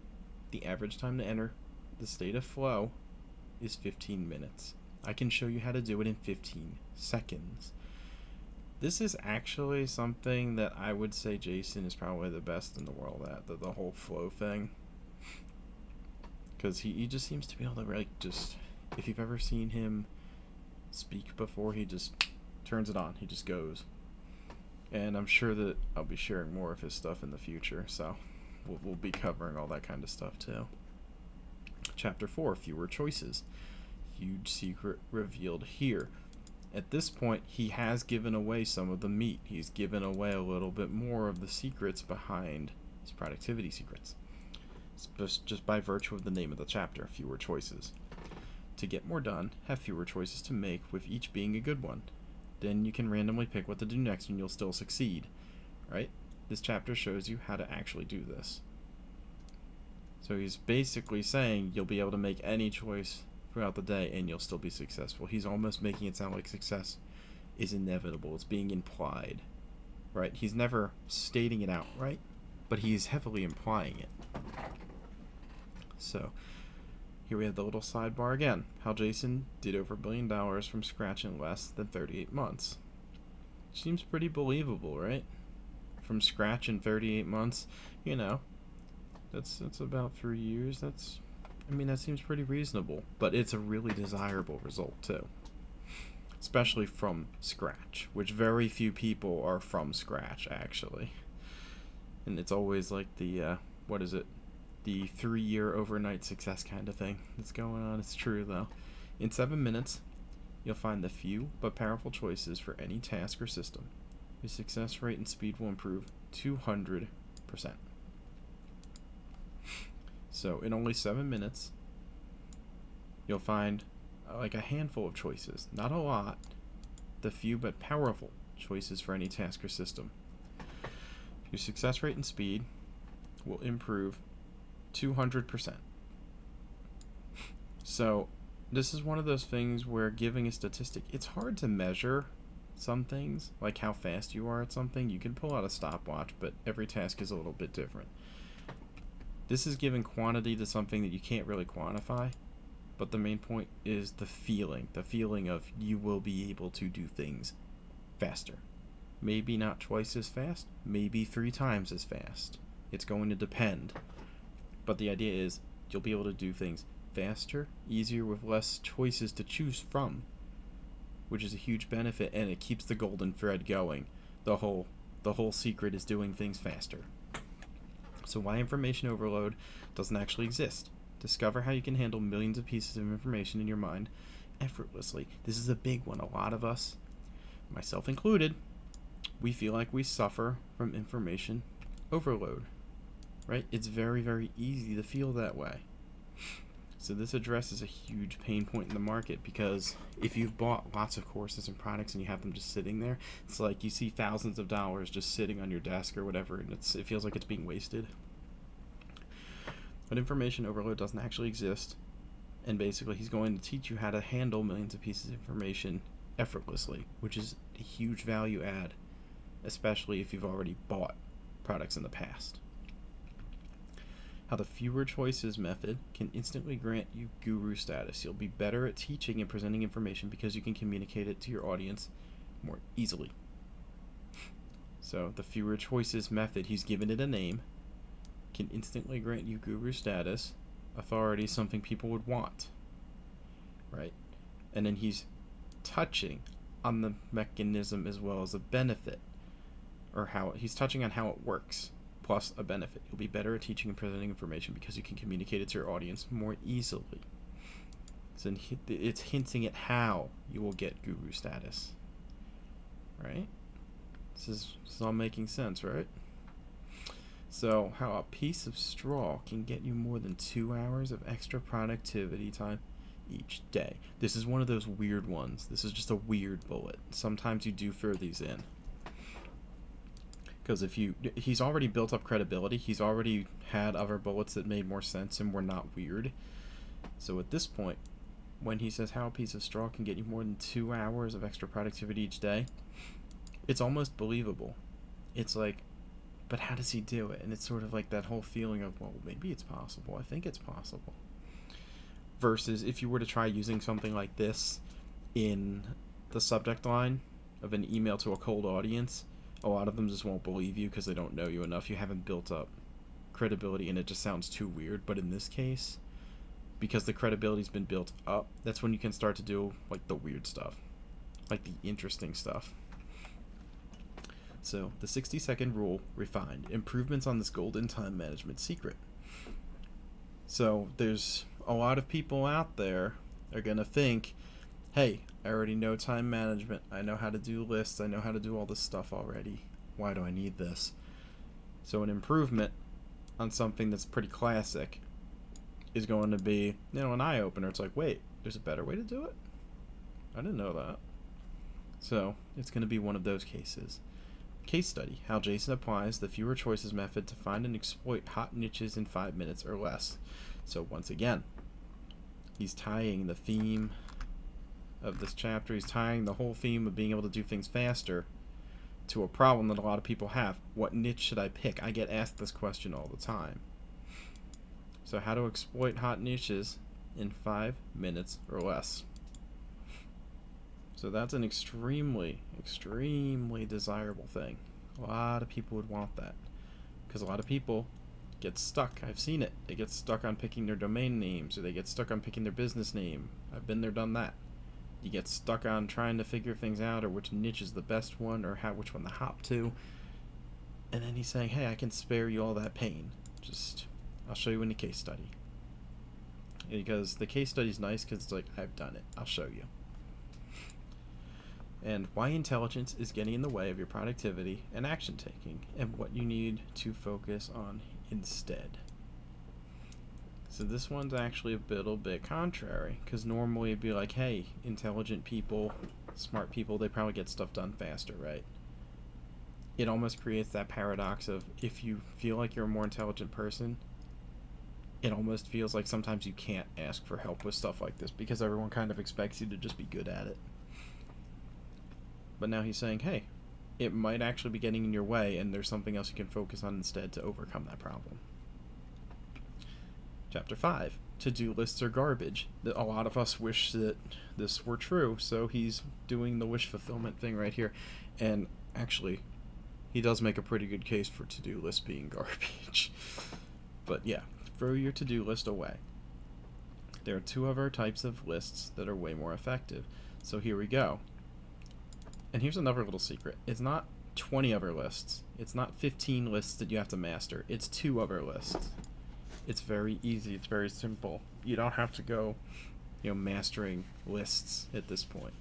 Speaker 1: the average time to enter the state of flow is 15 minutes. I can show you how to do it in 15 seconds. This is actually something that I would say Jason is probably the best in the world at, the whole flow thing. Because he just seems to be able to, like, just, if you've ever seen him speak before, he just turns it on. He just goes. And I'm sure that I'll be sharing more of his stuff in the future, so we'll be covering all that kind of stuff too. Chapter 4, Fewer Choices. Huge secret revealed here. At this point, he has given away some of the meat. He's given away a little bit more of the secrets behind his productivity secrets. just by virtue of the name of the chapter, fewer choices. To get more done, have fewer choices to make, with each being a good one. Then you can randomly pick what to do next and you'll still succeed, right? This chapter shows you how to actually do this. So he's basically saying you'll be able to make any choice throughout the day and you'll still be successful. He's almost making it sound like success is inevitable. It's being implied, right? He's never stating it outright, but he's heavily implying it. So here we have the little sidebar again. How Jason did over $1 billion from scratch in less than 38 months. Seems pretty believable, right? From scratch in 38 months, you know, that's about 3 years. That seems pretty reasonable, but it's a really desirable result too. Especially from scratch, which very few people are from scratch, actually. And it's always like the, the 3-year overnight success kind of thing that's going on. It's true, though. In 7 minutes, you'll find the few but powerful choices for any task or system. Your success rate and speed will improve 200%. So, in only 7 minutes, you'll find like a handful of choices. Not a lot. The few but powerful choices for any task or system. Your success rate and speed will improve 200%. So this is one of those things where giving a statistic, it's hard to measure some things, like how fast you are at something. You can pull out a stopwatch, but every task is a little bit different. This is giving quantity to something that you can't really quantify, but the main point is the feeling of you will be able to do things faster. Maybe not twice as fast, maybe 3 times as fast. It's going to depend. But the idea is you'll be able to do things faster, easier, with less choices to choose from, which is a huge benefit, and it keeps the golden thread going. The whole secret is doing things faster. So why information overload doesn't actually exist. Discover how you can handle millions of pieces of information in your mind effortlessly. This is a big one. A lot of us, myself included, we feel like we suffer from information overload, right? It's very, very easy to feel that way. So this addresses a huge pain point in the market, because if you've bought lots of courses and products and you have them just sitting there, it's like you see thousands of dollars just sitting on your desk or whatever, and it feels like it's being wasted. But information overload doesn't actually exist, and basically he's going to teach you how to handle millions of pieces of information effortlessly, which is a huge value add, especially if you've already bought products in the past. How the fewer choices method can instantly grant you guru status. You'll be better at teaching and presenting information because you can communicate it to your audience more easily. So the fewer choices method, he's given it a name, can instantly grant you guru status, authority, something people would want, right? And then he's touching on the mechanism as well as a benefit, or how he's touching on how it works, plus a benefit. You'll be better at teaching and presenting information because you can communicate it to your audience more easily. So it's hinting at how you will get guru status, right? This is all making sense, right? So how a piece of straw can get you more than 2 hours of extra productivity time each day. This is one of those weird ones. This is just a weird bullet. Sometimes you do throw these in, because he's already built up credibility. He's already had other bullets that made more sense and were not weird. So at this point, when he says how a piece of straw can get you more than 2 hours of extra productivity each day, it's almost believable. It's like, but how does he do it? And it's sort of like that whole feeling of, well, maybe it's possible. I think it's possible. Versus if you were to try using something like this in the subject line of an email to a cold audience, a lot of them just won't believe you because they don't know you enough. You haven't built up credibility and it just sounds too weird. But in this case, because the credibility's been built up, that's when you can start to do like the weird stuff, like the interesting stuff. So the 60-second rule refined. Improvements on this golden time management secret. So there's a lot of people out there are going to think, hey, I already know time management. I know how to do lists. I know how to do all this stuff already. Why do I need this? So an improvement on something that's pretty classic is going to be, an eye opener. It's like, wait, there's a better way to do it? I didn't know that. So it's going to be one of those cases. Case study: how Jason applies the fewer choices method to find and exploit hot niches in 5 minutes or less. So once again, he's tying the theme of this chapter, he's tying the whole theme of being able to do things faster to a problem that a lot of people have. What niche should I pick? I get asked this question all the time. So how to exploit hot niches in 5 minutes or less. So that's an extremely, extremely desirable thing. A lot of people would want that, because a lot of people get stuck. I've seen it. They get stuck on picking their domain names, or they get stuck on picking their business name. I've been there, done that. You get stuck on trying to figure things out, or which niche is the best one, or which one to hop to. And then he's saying, hey, I can spare you all that pain. I'll show you in the case study. Because the case study is nice, because it's like, I've done it. I'll show you. And why intelligence is getting in the way of your productivity and action taking, and what you need to focus on instead. So this one's actually a little bit contrary, because normally it'd be like, hey, intelligent people, smart people, they probably get stuff done faster, right? It almost creates that paradox of, if you feel like you're a more intelligent person, it almost feels like sometimes you can't ask for help with stuff like this, because everyone kind of expects you to just be good at it. But now he's saying, hey, it might actually be getting in your way, and there's something else you can focus on instead to overcome that problem. Chapter 5. To-do lists are garbage. A lot of us wish that this were true, so he's doing the wish fulfillment thing right here. And actually, he does make a pretty good case for to-do lists being garbage. But yeah, throw your to-do list away. There are 2 other types of lists that are way more effective. So here we go. And here's another little secret. It's not 20 other lists. It's not 15 lists that you have to master. It's 2 other lists. It's very easy. It's very simple. You don't have to go, mastering lists at this point.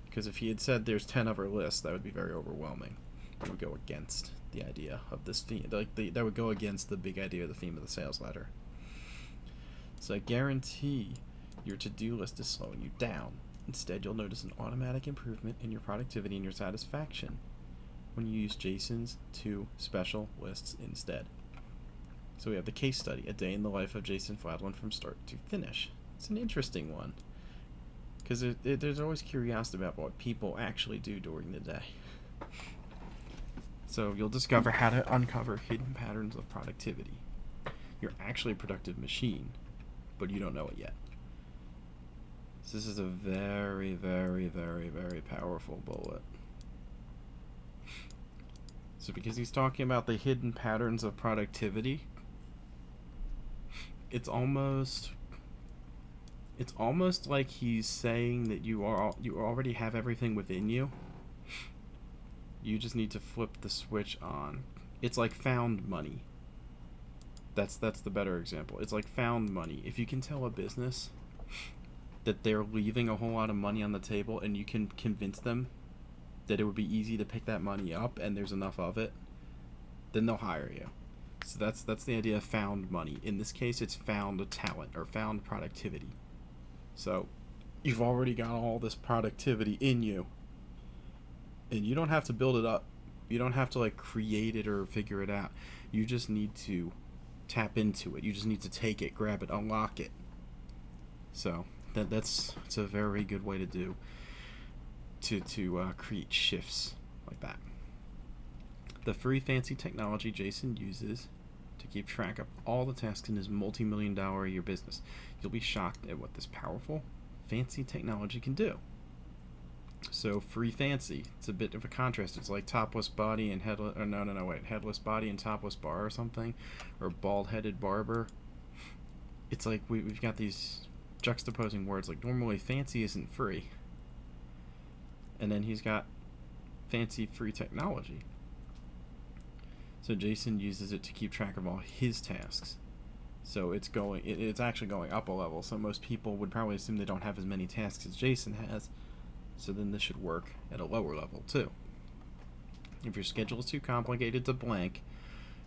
Speaker 1: Because if he had said there's 10 other lists, that would be very overwhelming. It would go against the idea of this theme. That would go against the big idea of the theme of the sales letter. So I guarantee your to-do list is slowing you down. Instead, you'll notice an automatic improvement in your productivity and your satisfaction when you use Jason's 2 special lists instead. So we have the case study, a day in the life of Jason Fladlin from start to finish. It's an interesting one, because there's always curiosity about what people actually do during the day. So you'll discover how to uncover hidden patterns of productivity. You're actually a productive machine, but you don't know it yet. So this is a very, very, very, very powerful bullet. So because he's talking about the hidden patterns of productivity, it's almost like he's saying that you already have everything within you. You just need to flip the switch on. It's like found money. That's the better example. It's like found money. If you can tell a business that they're leaving a whole lot of money on the table, and you can convince them that it would be easy to pick that money up and there's enough of it, then they'll hire you. So that's the idea of found money. In this case, it's found talent or found productivity. So you've already got all this productivity in you, and you don't have to build it up. You don't have to create it or figure it out. You just need to tap into it. You just need to take it, grab it, unlock it. So it's a very good way to create shifts like that. The free fancy technology Jason uses to keep track of all the tasks in his multi-million-dollar-a-year business. You'll be shocked at what this powerful, fancy technology can do. So free fancy, it's a bit of a contrast. It's like topless body and headless body and topless bar or something, or bald-headed barber. It's like we've got these juxtaposing words. Like normally fancy isn't free, and then he's got fancy free technology. So Jason uses it to keep track of all his tasks. So it's actually going up a level. So most people would probably assume they don't have as many tasks as Jason has. So then this should work at a lower level too. If your schedule is too complicated to blank,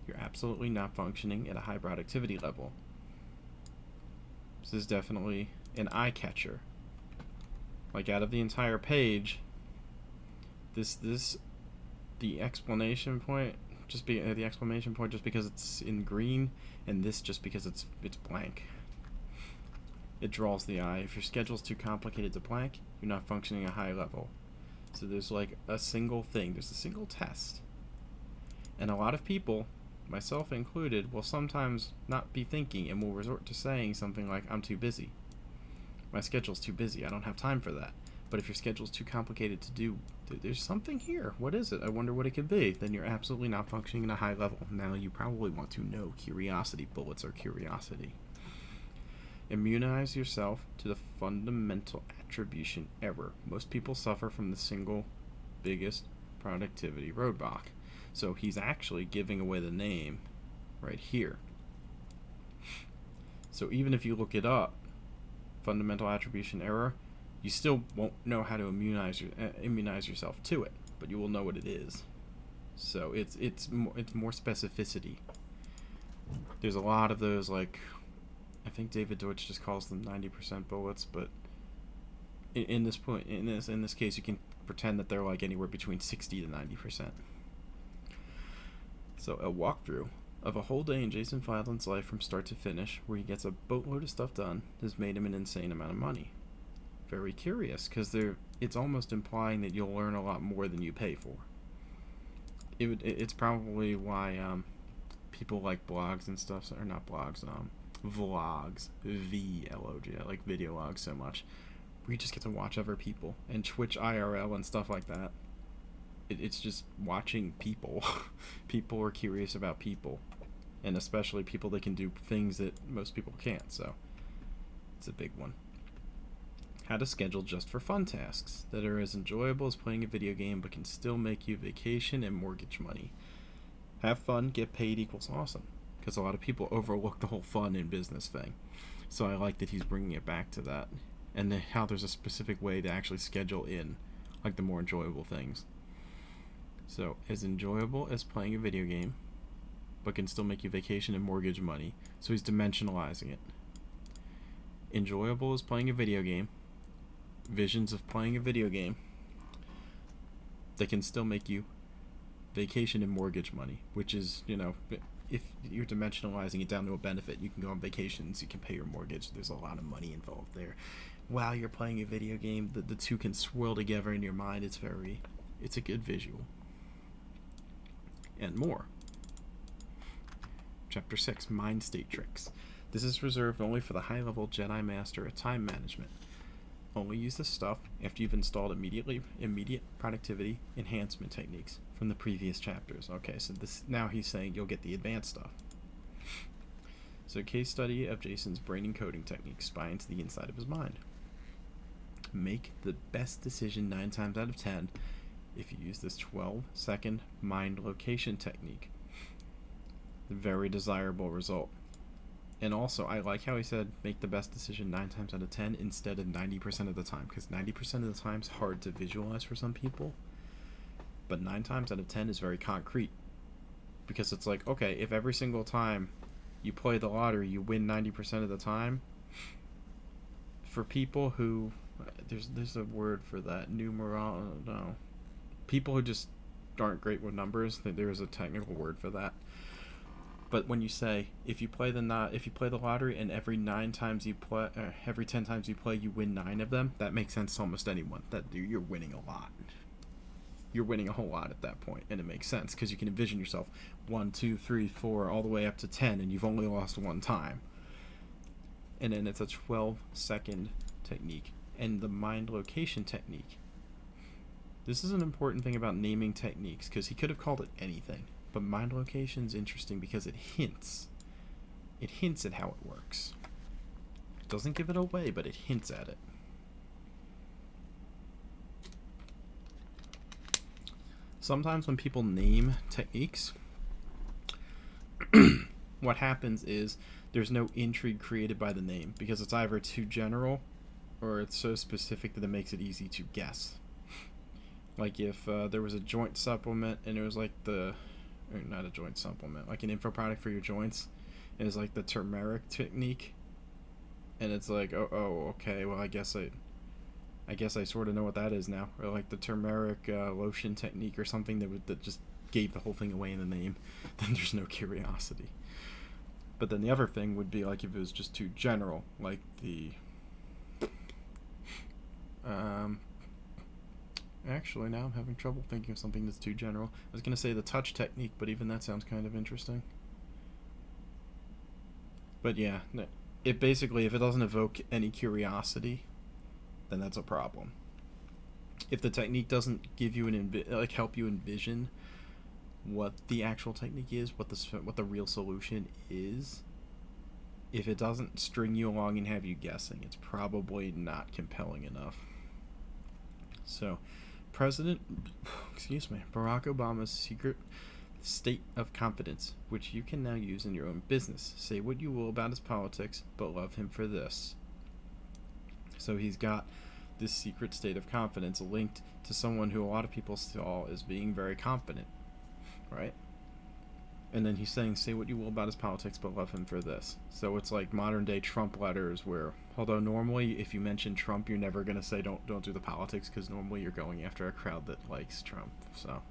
Speaker 1: you're absolutely not functioning at a high productivity level. This is definitely an eye catcher. Like, out of the entire page, the exclamation point just because it's in green, and this just because it's blank. It draws the eye. If your schedule's too complicated to blank, you're not functioning at a high level. So there's like a single thing. There's a single test. And a lot of people, myself included, will sometimes not be thinking and will resort to saying something like, I'm too busy. My schedule's too busy. I don't have time for that. But if your schedule's too complicated to do, there's something here. What is it? I wonder what it could be. Then you're absolutely not functioning at a high level. Now you probably want to know curiosity bullets or curiosity. Immunize yourself to the fundamental attribution error. Most people suffer from the single biggest productivity roadblock. So he's actually giving away the name right here. So even if you look it up, fundamental attribution error, you still won't know how to immunize yourself to it, but you will know what it is. So it's more specificity. There's a lot of those, like, I think David Deutsch just calls them 90% bullets, but in this case, you can pretend that they're like anywhere between 60 to 90%. So a walkthrough of a whole day in Jason Fladlin's life from start to finish, where he gets a boatload of stuff done, has made him an insane amount of money. Very curious, because it's almost implying that you'll learn a lot more than you pay for. It's probably why people like blogs and stuff, or not blogs, vlogs, V-L-O-G, I like video logs so much, where you just get to watch other people, and Twitch IRL and stuff like that. It's just watching people. People are curious about people, and especially people that can do things that most people can't, so it's a big one. How to schedule just for fun tasks that are as enjoyable as playing a video game but can still make you vacation and mortgage money. Have fun, get paid equals awesome, because a lot of people overlook the whole fun in business thing. So I like that he's bringing it back to that, and how there's a specific way to actually schedule in, like, the more enjoyable things. So, as enjoyable as playing a video game, but can still make you vacation and mortgage money. So he's dimensionalizing it. Enjoyable as playing a video game, visions of playing a video game that can still make you vacation and mortgage money, which is, if you're dimensionalizing it down to a benefit, you can go on vacations, you can pay your mortgage, there's a lot of money involved there. While you're playing a video game, the two can swirl together in your mind. It's a good visual. And more. Chapter 6, Mind State Tricks. This is reserved only for the high-level Jedi Master at time management. Only use this stuff after you've installed immediate productivity enhancement techniques from the previous chapters. Okay, so now he's saying you'll get the advanced stuff. So, case study of Jason's brain encoding technique, spy into the inside of his mind. Make the best decision 9 times out of 10 if you use this 12-second mind location technique. Very desirable result. And also, I like how he said make the best decision 9 times out of 10 instead of 90% of the time, because 90% of the time is hard to visualize for some people. But 9 times out of 10 is very concrete, because it's like, okay, if every single time you play the lottery you win 90% of the time, for people who, there's a word for that, people who just aren't great with numbers, there is a technical word for that. But when you say if you play the lottery and every 10 times you play you win 9 of them, that makes sense to almost anyone. That you're winning a lot. You're winning a whole lot at that point, and it makes sense because you can envision yourself 1, 2, 3, 4, all the way up to 10, and you've only lost 1 time. And then it's a 12-second technique, and the mind location technique. This is an important thing about naming techniques, because he could have called it anything. But mind location is interesting because it hints at how it works. It doesn't give it away, but it hints at it. Sometimes when people name techniques, what happens is there's no intrigue created by the name, because it's either too general or it's so specific that it makes it easy to guess. Like if there was a joint supplement and it was like the or not a joint supplement, like an info product for your joints, and it's like the turmeric technique, and it's like, okay, well, I guess I sort of know what that is now, or like the turmeric lotion technique or something that just gave the whole thing away in the name. Then there's no curiosity. But then the other thing would be like if it was just too general, like the actually, now I'm having trouble thinking of something that's too general. I was going to say the touch technique, but even that sounds kind of interesting. But yeah, it basically, if it doesn't evoke any curiosity, then that's a problem. If the technique doesn't give you help you envision what the actual technique is, what the real solution is, if it doesn't string you along and have you guessing, it's probably not compelling enough. So, Barack Obama's secret state of confidence, which you can now use in your own business. Say what you will about his politics, but love him for this. So he's got this secret state of confidence linked to someone who a lot of people saw as being very confident, right? And then he's saying, say what you will about his politics, but love him for this. So it's like modern day Trump letters where, although normally if you mention Trump, you're never going to say don't do the politics, because normally you're going after a crowd that likes Trump. So,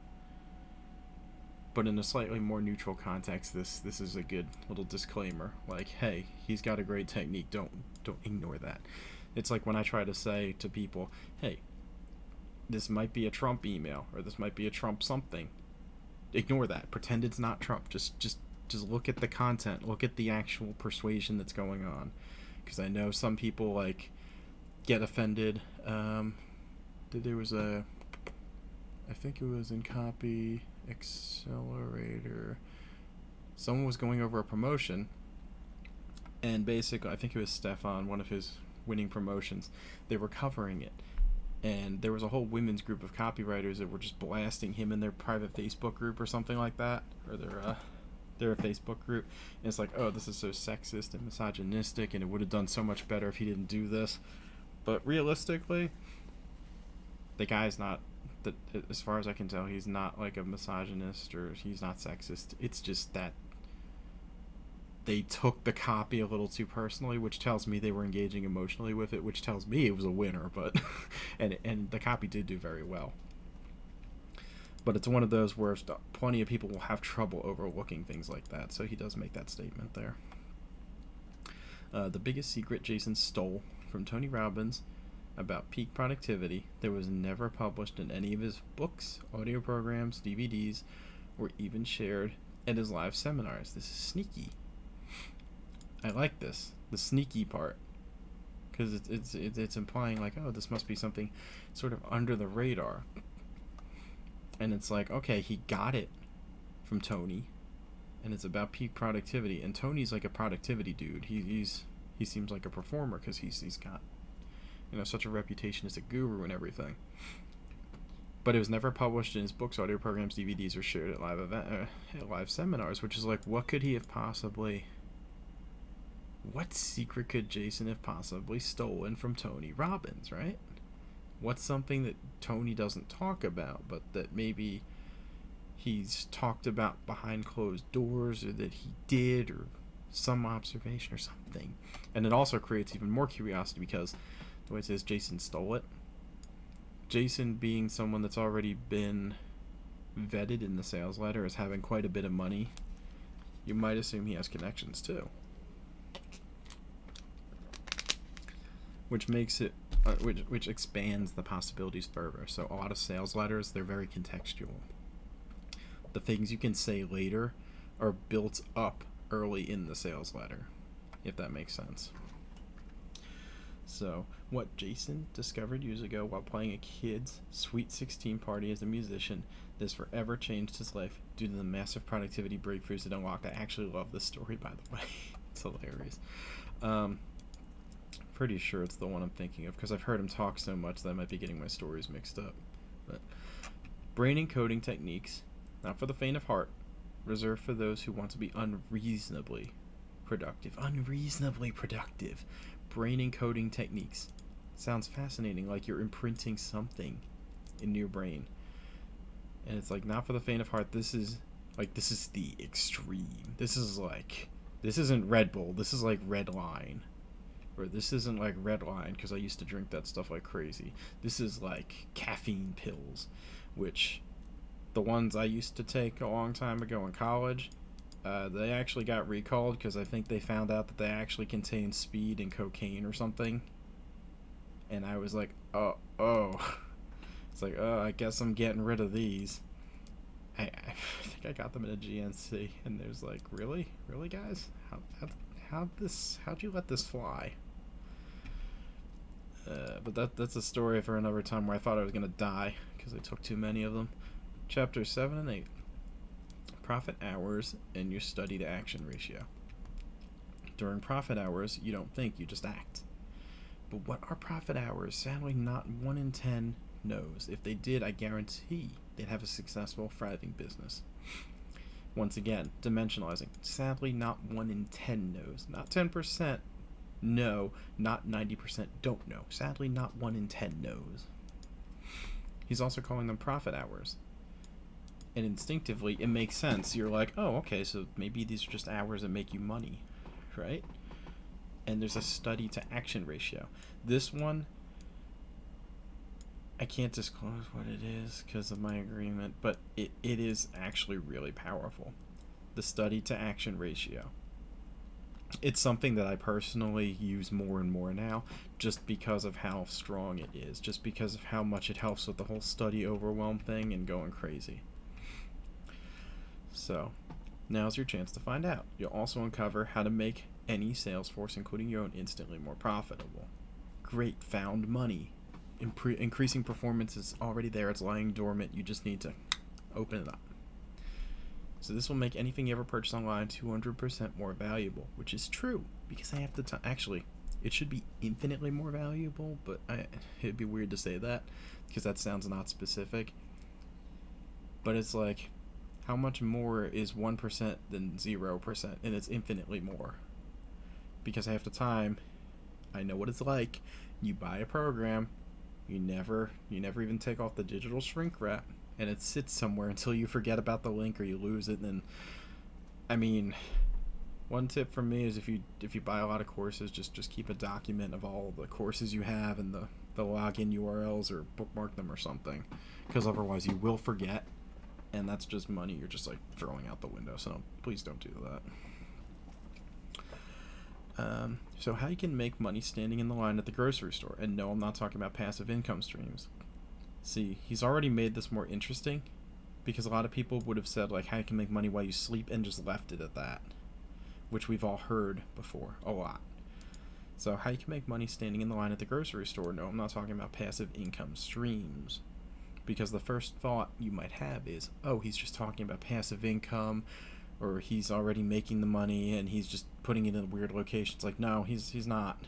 Speaker 1: but in a slightly more neutral context, this is a good little disclaimer. Like, hey, he's got a great technique. Don't ignore that. It's like when I try to say to people, hey, this might be a Trump email, or this might be a Trump something. Ignore that. Pretend it's not Trump. Just look at the content. Look at the actual persuasion that's going on. Because I know some people like get offended. There was I think it was in Copy Accelerator. Someone was going over a promotion, and basically, I think it was Stefan, one of his winning promotions. They were covering it. And there was a whole women's group of copywriters that were just blasting him in their private Facebook group or something like that, or their Facebook group. And it's like, oh, this is so sexist and misogynistic, and it would have done so much better if he didn't do this. But realistically, the guy's not, as far as I can tell, he's not like a misogynist, or he's not sexist. It's just that they took the copy a little too personally, which tells me they were engaging emotionally with it, which tells me it was a winner. But and the copy did do very well. But it's one of those where plenty of people will have trouble overlooking things like that. So he does make that statement there. The biggest secret Jason stole from Tony Robbins about peak productivity that was never published in any of his books, audio programs, DVDs, or even shared at his live seminars. This is sneaky. I like this, the sneaky part, because it's implying like, oh, this must be something sort of under the radar. And it's like, okay, he got it from Tony, and it's about peak productivity. And Tony's like a productivity dude. He seems like a performer because he's got, such a reputation as a guru and everything. But it was never published in his books, audio programs, DVDs, or shared at live seminars, which is like, what could he have possibly? What secret could Jason have possibly stolen from Tony Robbins, right? What's something that Tony doesn't talk about, but that maybe he's talked about behind closed doors, or that he did, or some observation or something? And it also creates even more curiosity because the way it says Jason stole it. Jason, being someone that's already been vetted in the sales letter as having quite a bit of money, you might assume he has connections too. Which makes it, which expands the possibilities further. So a lot of sales letters, they're very contextual. The things you can say later are built up early in the sales letter, if that makes sense. So, what Jason discovered years ago while playing a kid's Sweet 16 party as a musician has forever changed his life due to the massive productivity breakthroughs it unlocked. I actually love this story, by the way. It's hilarious. Pretty sure it's the one I'm thinking of because I've heard him talk so much that I might be getting my stories mixed up. But brain encoding techniques, not for the faint of heart, reserved for those who want to be unreasonably productive. Unreasonably productive. Brain encoding techniques. Sounds fascinating, like you're imprinting something in your brain. And it's like, not for the faint of heart. This is Like, this is the extreme. This isn't Red Bull. This is like Red Line. Or this isn't like Red Line, because I used to drink that stuff like crazy. This is like caffeine pills, which the ones I used to take a long time ago in college, they actually got recalled because I think they found out that they actually contain speed and cocaine or something. And I was like, oh. It's like, oh, I guess I'm getting rid of these. I think I got them at a GNC, and there's like, really, guys, how'd you let this fly? But that's a story for another time where I thought I was gonna die because I took too many of them. Chapter 7 and 8: Profit hours and your study to action ratio. During profit hours, you don't think, you just act. But what are profit hours? Sadly, not 1 in 10 knows. If they did, I guarantee they'd have a successful, thriving business. Once again, dimensionalizing. Sadly, not 1 in 10 knows. Not 10% know, not 90% don't know. Sadly, not 1 in 10 knows. He's also calling them profit hours. And instinctively, it makes sense. You're like, oh, okay, so maybe these are just hours that make you money, right? And there's a study to action ratio. This one, I can't disclose what it is because of my agreement, but it is actually really powerful. The study to action ratio. It's something that I personally use more and more now, just because of how strong it is, just because of how much it helps with the whole study overwhelm thing and going crazy. So, now's your chance to find out. You'll also uncover how to make any sales force, including your own, instantly more profitable. Great, found money. Increasing performance is already there. It's lying dormant. You just need to open it up. So this will make anything you ever purchase online 200% more valuable, which is true, because I have to actually, it should be infinitely more valuable, but it'd be weird to say that, because that sounds not specific. But it's like, how much more is 1% than 0%, and it's infinitely more. Because half the time, I know what it's like. You buy a program, you never even take off the digital shrink wrap, and it sits somewhere until you forget about the link or you lose it. And then, I mean, one tip from me is if you buy a lot of courses, just keep a document of all the courses you have and the login URLs, or bookmark them or something, because otherwise you will forget, and that's just money you're just like throwing out the window. So please don't do that. So how you can make money standing in the line at the grocery store. And no, I'm not talking about passive income streams. See, he's already made this more interesting, because a lot of people would have said, like, how you can make money while you sleep, and just left it at that, which we've all heard before a lot. So how you can make money standing in the line at the grocery store. No, I'm not talking about passive income streams, because the first thought you might have is, oh, he's just talking about passive income, or he's already making the money and he's just putting it in weird locations. Like, no, he's not.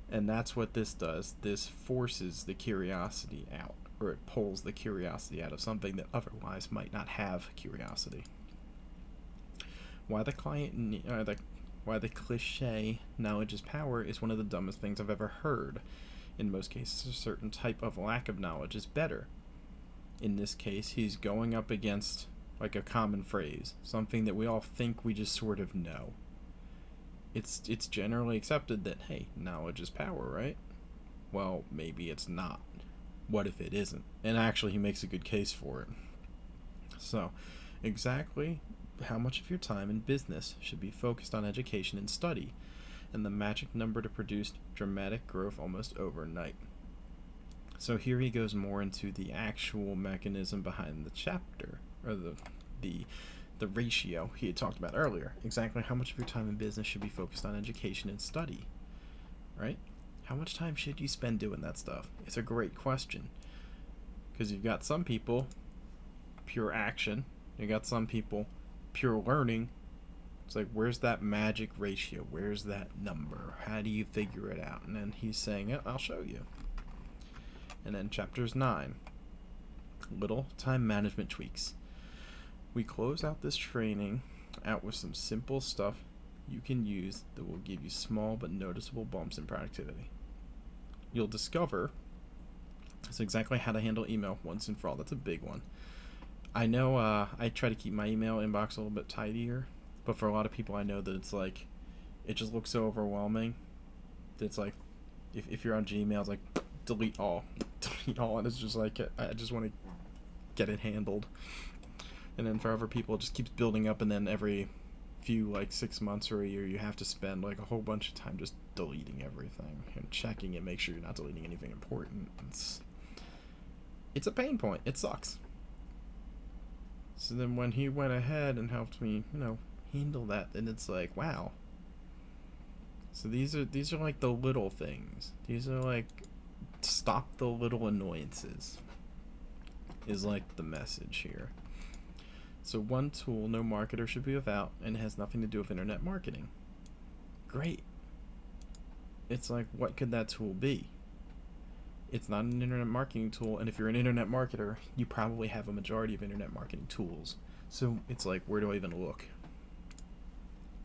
Speaker 1: And that's what this does. This forces the curiosity out, or it pulls the curiosity out of something that otherwise might not have curiosity. Why the cliche knowledge is power is one of the dumbest things I've ever heard. In most cases, a certain type of lack of knowledge is better. In this case, he's going up against like a common phrase, something that we all think we just sort of know. It's generally accepted that, hey, knowledge is power, right? Well, maybe it's not. What if it isn't? And actually, he makes a good case for it. So, exactly how much of your time in business should be focused on education and study, and the magic number to produce dramatic growth almost overnight. So here he goes more into the actual mechanism behind the chapter, or the ratio he had talked about earlier. Exactly how much of your time in business should be focused on education and study, right? How much time should you spend doing that stuff? It's a great question, because you've got some people, pure action. You got some people, pure learning. It's like, where's that magic ratio? Where's that number? How do you figure it out? And then he's saying, I'll show you. And then chapters 9, little time management tweaks. We close out this training out with some simple stuff you can use that will give you small but noticeable bumps in productivity. You'll discover it's exactly how to handle email once and for all. That's a big one. I know I try to keep my email inbox a little bit tidier, but for a lot of people I know that it's like, it just looks so overwhelming. It's like, if you're on Gmail, it's like, delete all. Delete all, and it's just like, I just want to get it handled. And then for other people, it just keeps building up, and then every few, like 6 months or a year, you have to spend like a whole bunch of time just deleting everything and checking it, make sure you're not deleting anything important. It's a pain point. It sucks. So then when he went ahead and helped me, handle that, then it's like, wow. So these are like the little things. These are like, stop the little annoyances, is like the message here. So one tool no marketer should be without, and it has nothing to do with internet marketing. Great. It's like, what could that tool be? It's not an internet marketing tool, and if you're an internet marketer, you probably have a majority of internet marketing tools. So it's like, where do I even look?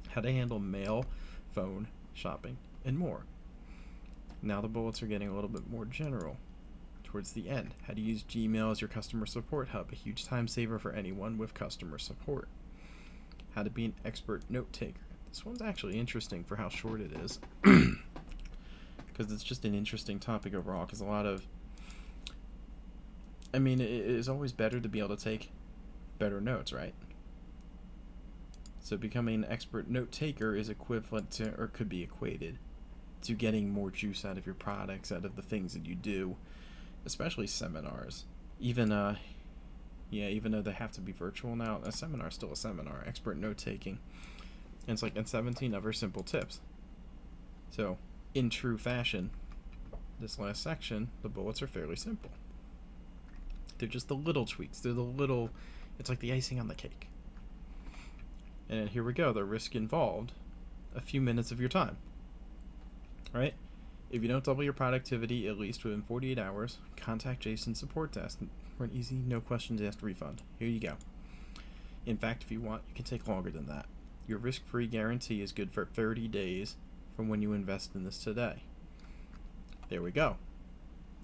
Speaker 1: How to handle mail, phone, shopping, and more. Now the bullets are getting a little bit more general. Towards the end, how to use Gmail as your customer support hub, a huge time saver for anyone with customer support. How to be an expert note taker. This one's actually interesting for how short it is, because it's just an interesting topic overall, because it is always better to be able to take better notes, right? So becoming an expert note taker is equivalent to, or could be equated to, getting more juice out of your products, out of the things that you do, especially seminars. Even though they have to be virtual now, a seminar is still a seminar. Expert note taking. And it's like, in 17 other simple tips. So, in true fashion, this last section, the bullets are fairly simple. They're just the little tweaks. It's like the icing on the cake. And here we go, the risk involved, a few minutes of your time. Right? If you don't double your productivity at least within 48 hours, contact Jason's support desk for an easy, no questions asked refund. Here you go. In fact, if you want, you can take longer than that. Your risk-free guarantee is good for 30 days from when you invest in this today. There we go.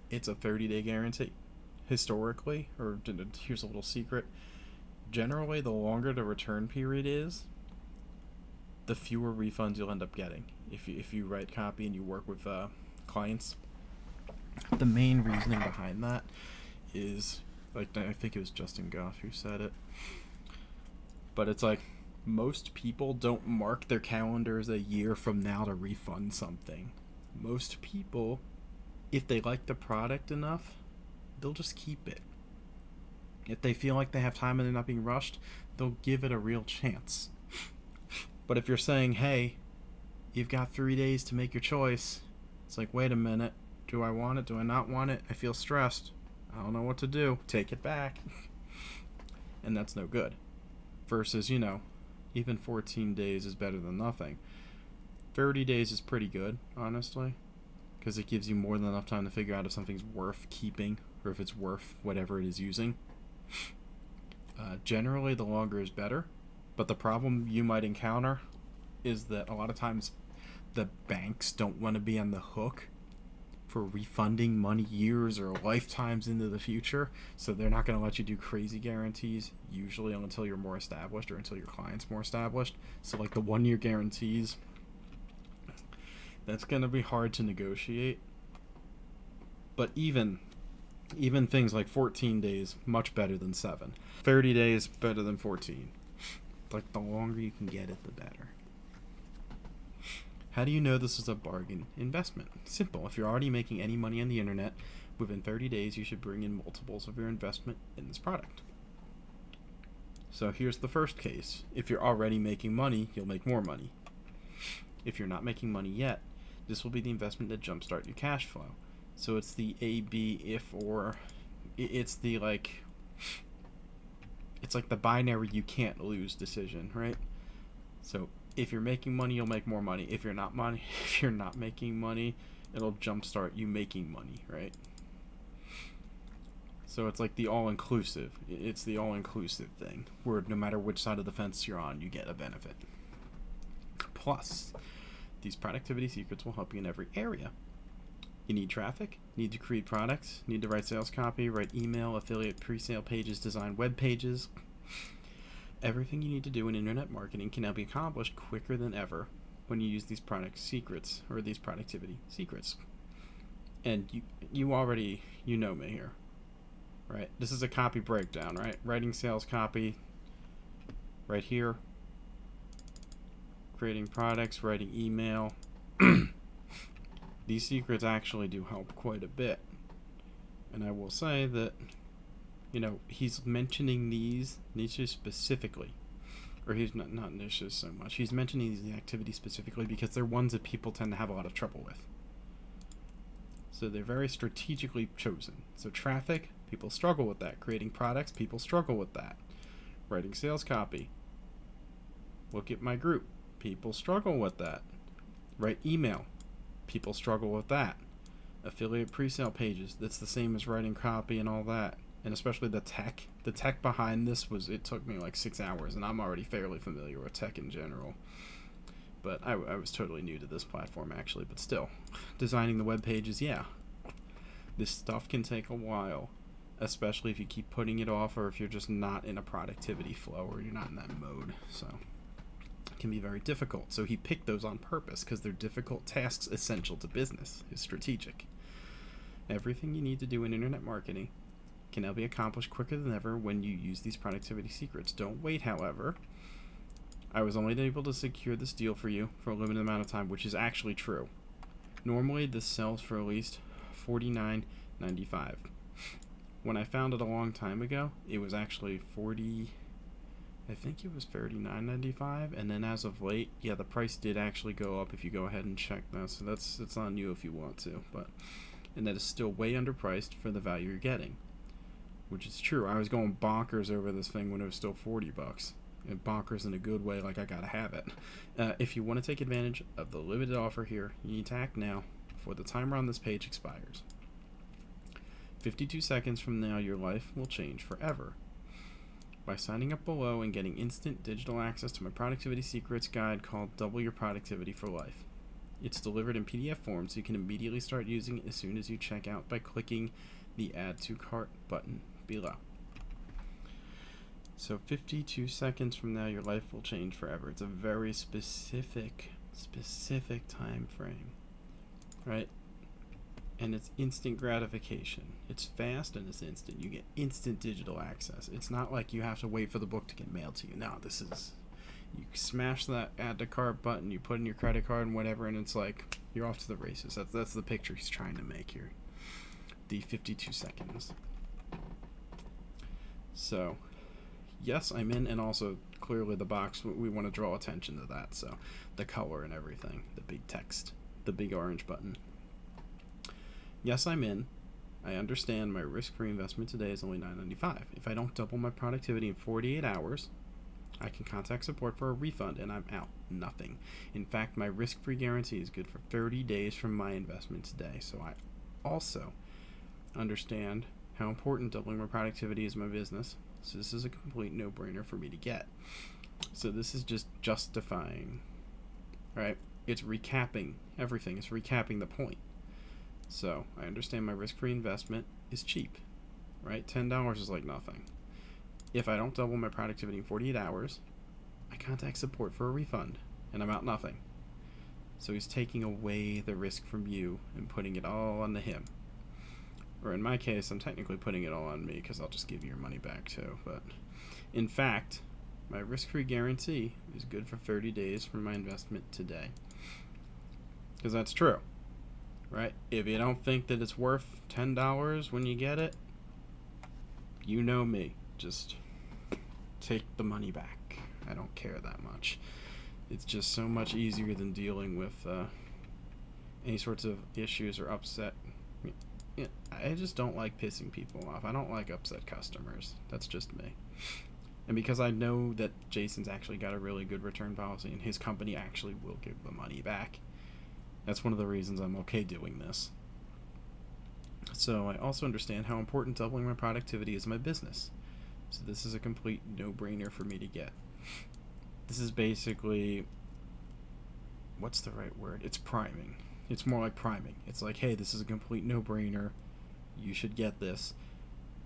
Speaker 1: It's a 30-day guarantee. Historically, or here's a little secret, generally the longer the return period is, the fewer refunds you'll end up getting. If you write copy and you work with clients, the main reasoning behind that is, like, I think it was Justin Goff who said it, but it's like, most people don't mark their calendars a year from now to refund something. Most people, if they like the product enough, they'll just keep it. If they feel like they have time and they're not being rushed, they'll give it a real chance. But if you're saying, hey, you've got 3 days to make your choice, it's like, wait a minute, do I want it? Do I not want it? I feel stressed. I don't know what to do. Take it back. And that's no good. Versus, even 14 days is better than nothing. 30 days is pretty good, honestly, because it gives you more than enough time to figure out if something's worth keeping or if it's worth whatever it is using. Generally, the longer is better, but the problem you might encounter is that a lot of times the banks don't want to be on the hook for refunding money years or lifetimes into the future, so they're not going to let you do crazy guarantees, usually until you're more established or until your client's more established. So like the 1-year guarantees, that's going to be hard to negotiate. But even things like 14 days, much better than 7. 30 days, better than 14. Like, the longer you can get it, the better. How do you know this is a bargain investment? Simple. If you're already making any money on the internet, within 30 days you should bring in multiples of your investment in this product. So here's the first case. If you're already making money, you'll make more money. If you're not making money yet, this will be the investment to jumpstart your cash flow. So it's the A, B, if, or. It's the, like, it's like the binary you can't lose decision, right? So if you're making money, you'll make more money. If you're not making money, it'll jumpstart you making money, right? So it's like the all-inclusive. It's the all-inclusive thing, where no matter which side of the fence you're on, you get a benefit. Plus, these productivity secrets will help you in every area. You need traffic, need to create products, need to write sales copy, write email, affiliate pre-sale pages, design web pages. Everything you need to do in internet marketing can now be accomplished quicker than ever when you use these product secrets, or these productivity secrets. And you already, you know me here, right? This is a copy breakdown, right? Writing sales copy right here, creating products, writing email. These secrets actually do help quite a bit. And I will say that, he's mentioning these niches specifically. Or he's not niches so much. He's mentioning these activities specifically because they're ones that people tend to have a lot of trouble with. So they're very strategically chosen. So traffic, people struggle with that. Creating products, people struggle with that. Writing sales copy. Look at my group. People struggle with that. Write email. People struggle with that. Affiliate pre-sale pages. That's the same as writing copy and all that. And especially the tech. The tech behind this it took me like 6 hours, and I'm already fairly familiar with tech in general. But I was totally new to this platform actually, but still. Designing the web pages, yeah. This stuff can take a while, especially if you keep putting it off or if you're just not in a productivity flow or you're not in that mode. So it can be very difficult. So he picked those on purpose because they're difficult tasks essential to business. It's strategic. Everything you need to do in internet marketing can now be accomplished quicker than ever when you use these productivity secrets. Don't wait, however. I was only able to secure this deal for you for a limited amount of time, which is actually true. Normally, this sells for at least $49.95. When I found it a long time ago, it was actually $39.95, and then as of late, yeah, the price did actually go up if you go ahead and check that, so it's on you if you want to, and that is still way underpriced for the value you're getting, which is true. I was going bonkers over this thing when it was still $40, and bonkers in a good way, like I gotta have it. If you want to take advantage of the limited offer here, you need to act now before the timer on this page expires. 52 seconds from now, your life will change forever. By signing up below and getting instant digital access to my productivity secrets guide called Double Your Productivity for Life. It's delivered in PDF form, so you can immediately start using it as soon as you check out by clicking the Add to Cart button below. So 52 seconds from now, your life will change forever. It's a very specific time frame, right? And it's instant gratification. It's fast and it's instant. You get instant digital access. It's not like you have to wait for the book to get mailed to you. No, this is, you smash that add to cart button, you put in your credit card and whatever, and it's like you're off to the races. That's the picture he's trying to make here. The 52 seconds. So, yes, I'm in, and also clearly the box, we want to draw attention to that. So, the color and everything, the big text, the big orange button. Yes, I'm in. I understand my risk-free investment today is only $9.95. If I don't double my productivity in 48 hours, I can contact support for a refund, and I'm out. Nothing. In fact, my risk-free guarantee is good for 30 days from my investment today. So I also understand how important doubling my productivity is in my business. So this is a complete no-brainer for me to get. So this is just justifying, right? It's recapping everything. It's recapping the point. So I understand my risk-free investment is cheap, right? $10 is like nothing. If I don't double my productivity in 48 hours, I contact support for a refund, and I'm out nothing. So he's taking away the risk from you and putting it all onto him. Or in my case, I'm technically putting it all on me because I'll just give you your money back too. But in fact, my risk-free guarantee is good for 30 days from my investment today. Because that's true. Right? If you don't think that it's worth $10 when you get it, you know me. Just take the money back. I don't care that much. It's just so much easier than dealing with any sorts of issues or upset. I just don't like pissing people off. I don't like upset customers. That's just me. And because I know that Jason's actually got a really good return policy and his company actually will give the money back, that's one of the reasons I'm okay doing this. So I also understand how important doubling my productivity is in my business. So this is a complete no-brainer for me to get. This is basically, what's the right word? It's priming. It's more like priming. It's like, hey, this is a complete no-brainer. You should get this.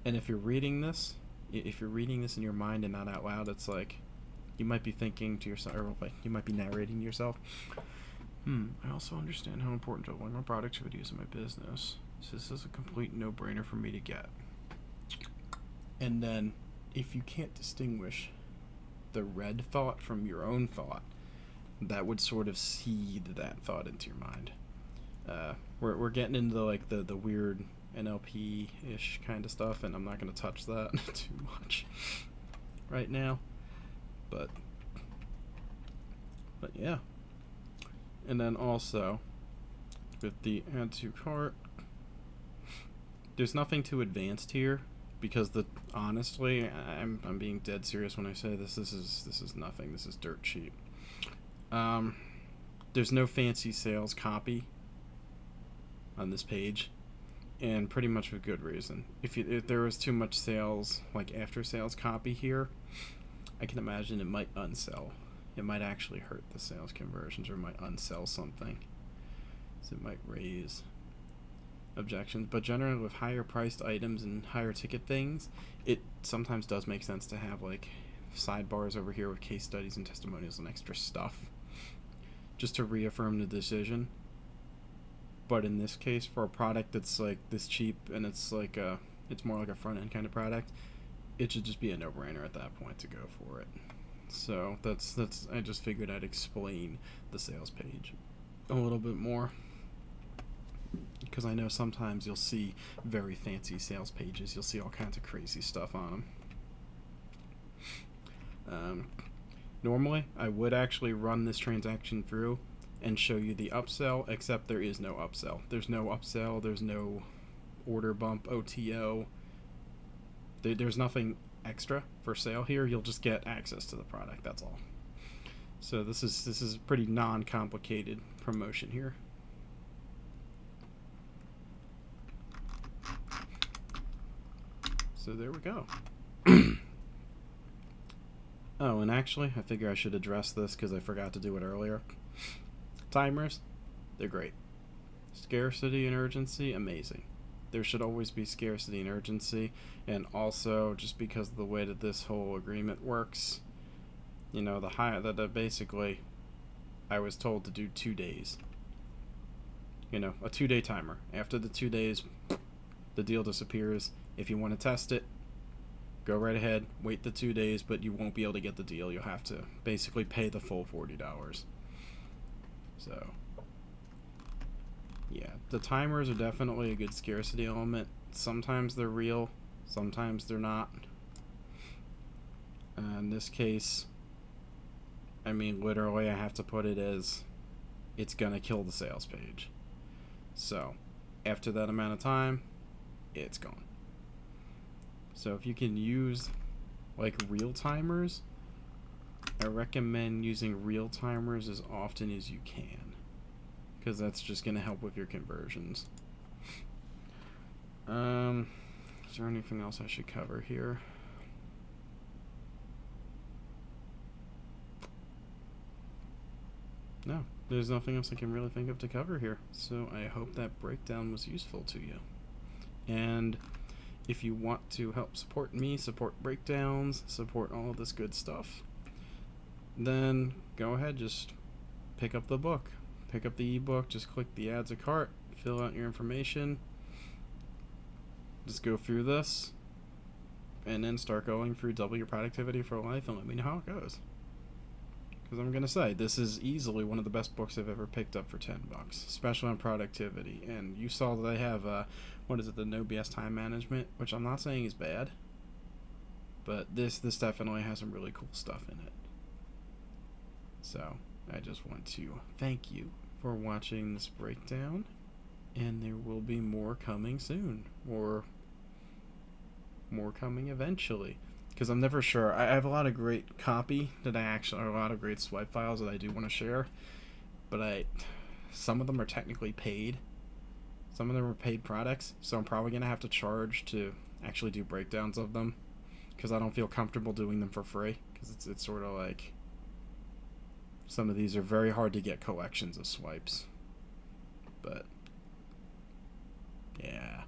Speaker 1: And if you're reading this in your mind and not out loud, it's like you might be thinking to yourself, or like you might be narrating to yourself. I also understand how important doubling my productivity is in my business. So this is a complete no-brainer for me to get. And then, if you can't distinguish the red thought from your own thought, that would sort of seed that thought into your mind. We're getting into like the weird NLP-ish kind of stuff, and I'm not going to touch that too much right now. But yeah. And then also, with the add to cart, there's nothing too advanced here, because honestly, I'm being dead serious when I say this. This is nothing. This is dirt cheap. There's no fancy sales copy on this page, and pretty much with good reason. If there was too much sales, like after sales copy here, I can imagine it might unsell. It might actually hurt the sales conversions, or might unsell something. So it might raise objections. But generally with higher priced items and higher ticket things, it sometimes does make sense to have like sidebars over here with case studies and testimonials and extra stuff, just to reaffirm the decision. But in this case, for a product that's like this cheap, and it's like it's more like a front end kind of product, it should just be a no-brainer at that point to go for it. So that's I just figured I'd explain the sales page a little bit more, because I know sometimes you'll see very fancy sales pages. You'll see all kinds of crazy stuff on them. Normally, I would actually run this transaction through and show you the upsell, except there is no upsell. There's no upsell. There's no order bump, OTO. There's nothing extra for sale here. You'll just get access to the product. That's all. So this is pretty non-complicated promotion here. So there we go. Oh, and actually, I figure I should address this because I forgot to do it earlier. Timers, they're great. Scarcity and urgency, amazing. There should always be scarcity and urgency, and also just because of the way that this whole agreement works, you know, that basically I was told to do 2 days. You know, a 2-day timer. After the 2 days, the deal disappears. If you want to test it, go right ahead, wait the 2 days, but you won't be able to get the deal. You'll have to basically pay the full $40. So, yeah, the timers are definitely a good scarcity element. Sometimes they're real, sometimes they're not. In this case, I mean, literally, I have to put it as it's gonna kill the sales page. So, after that amount of time, it's gone. So if you can use like real timers, I recommend using real timers as often as you can, because that's just going to help with your conversions. Is there anything else I should cover here? No, there's nothing else I can really think of to cover here. So I hope that breakdown was useful to you. And if you want to help support me, support breakdowns, support all of this good stuff, then go ahead, just pick up the book. Pick up the ebook, just click the add to cart, fill out your information, just go through this, and then start going through Double Your Productivity for Life, and let me know how it goes. Because I'm going to say, this is easily one of the best books I've ever picked up for $10, especially on productivity. And you saw that I have, the No BS Time Management, which I'm not saying is bad, but this definitely has some really cool stuff in it. So, I just want to thank you for watching this breakdown, and there will be more coming soon, or more coming eventually. Because I'm never sure. I have a lot of great copy a lot of great swipe files that I do want to share, but some of them are technically paid. Some of them are paid products, so I'm probably going to have to charge to actually do breakdowns of them, because I don't feel comfortable doing them for free, because it's sort of like, some of these are very hard to get collections of swipes. but yeah.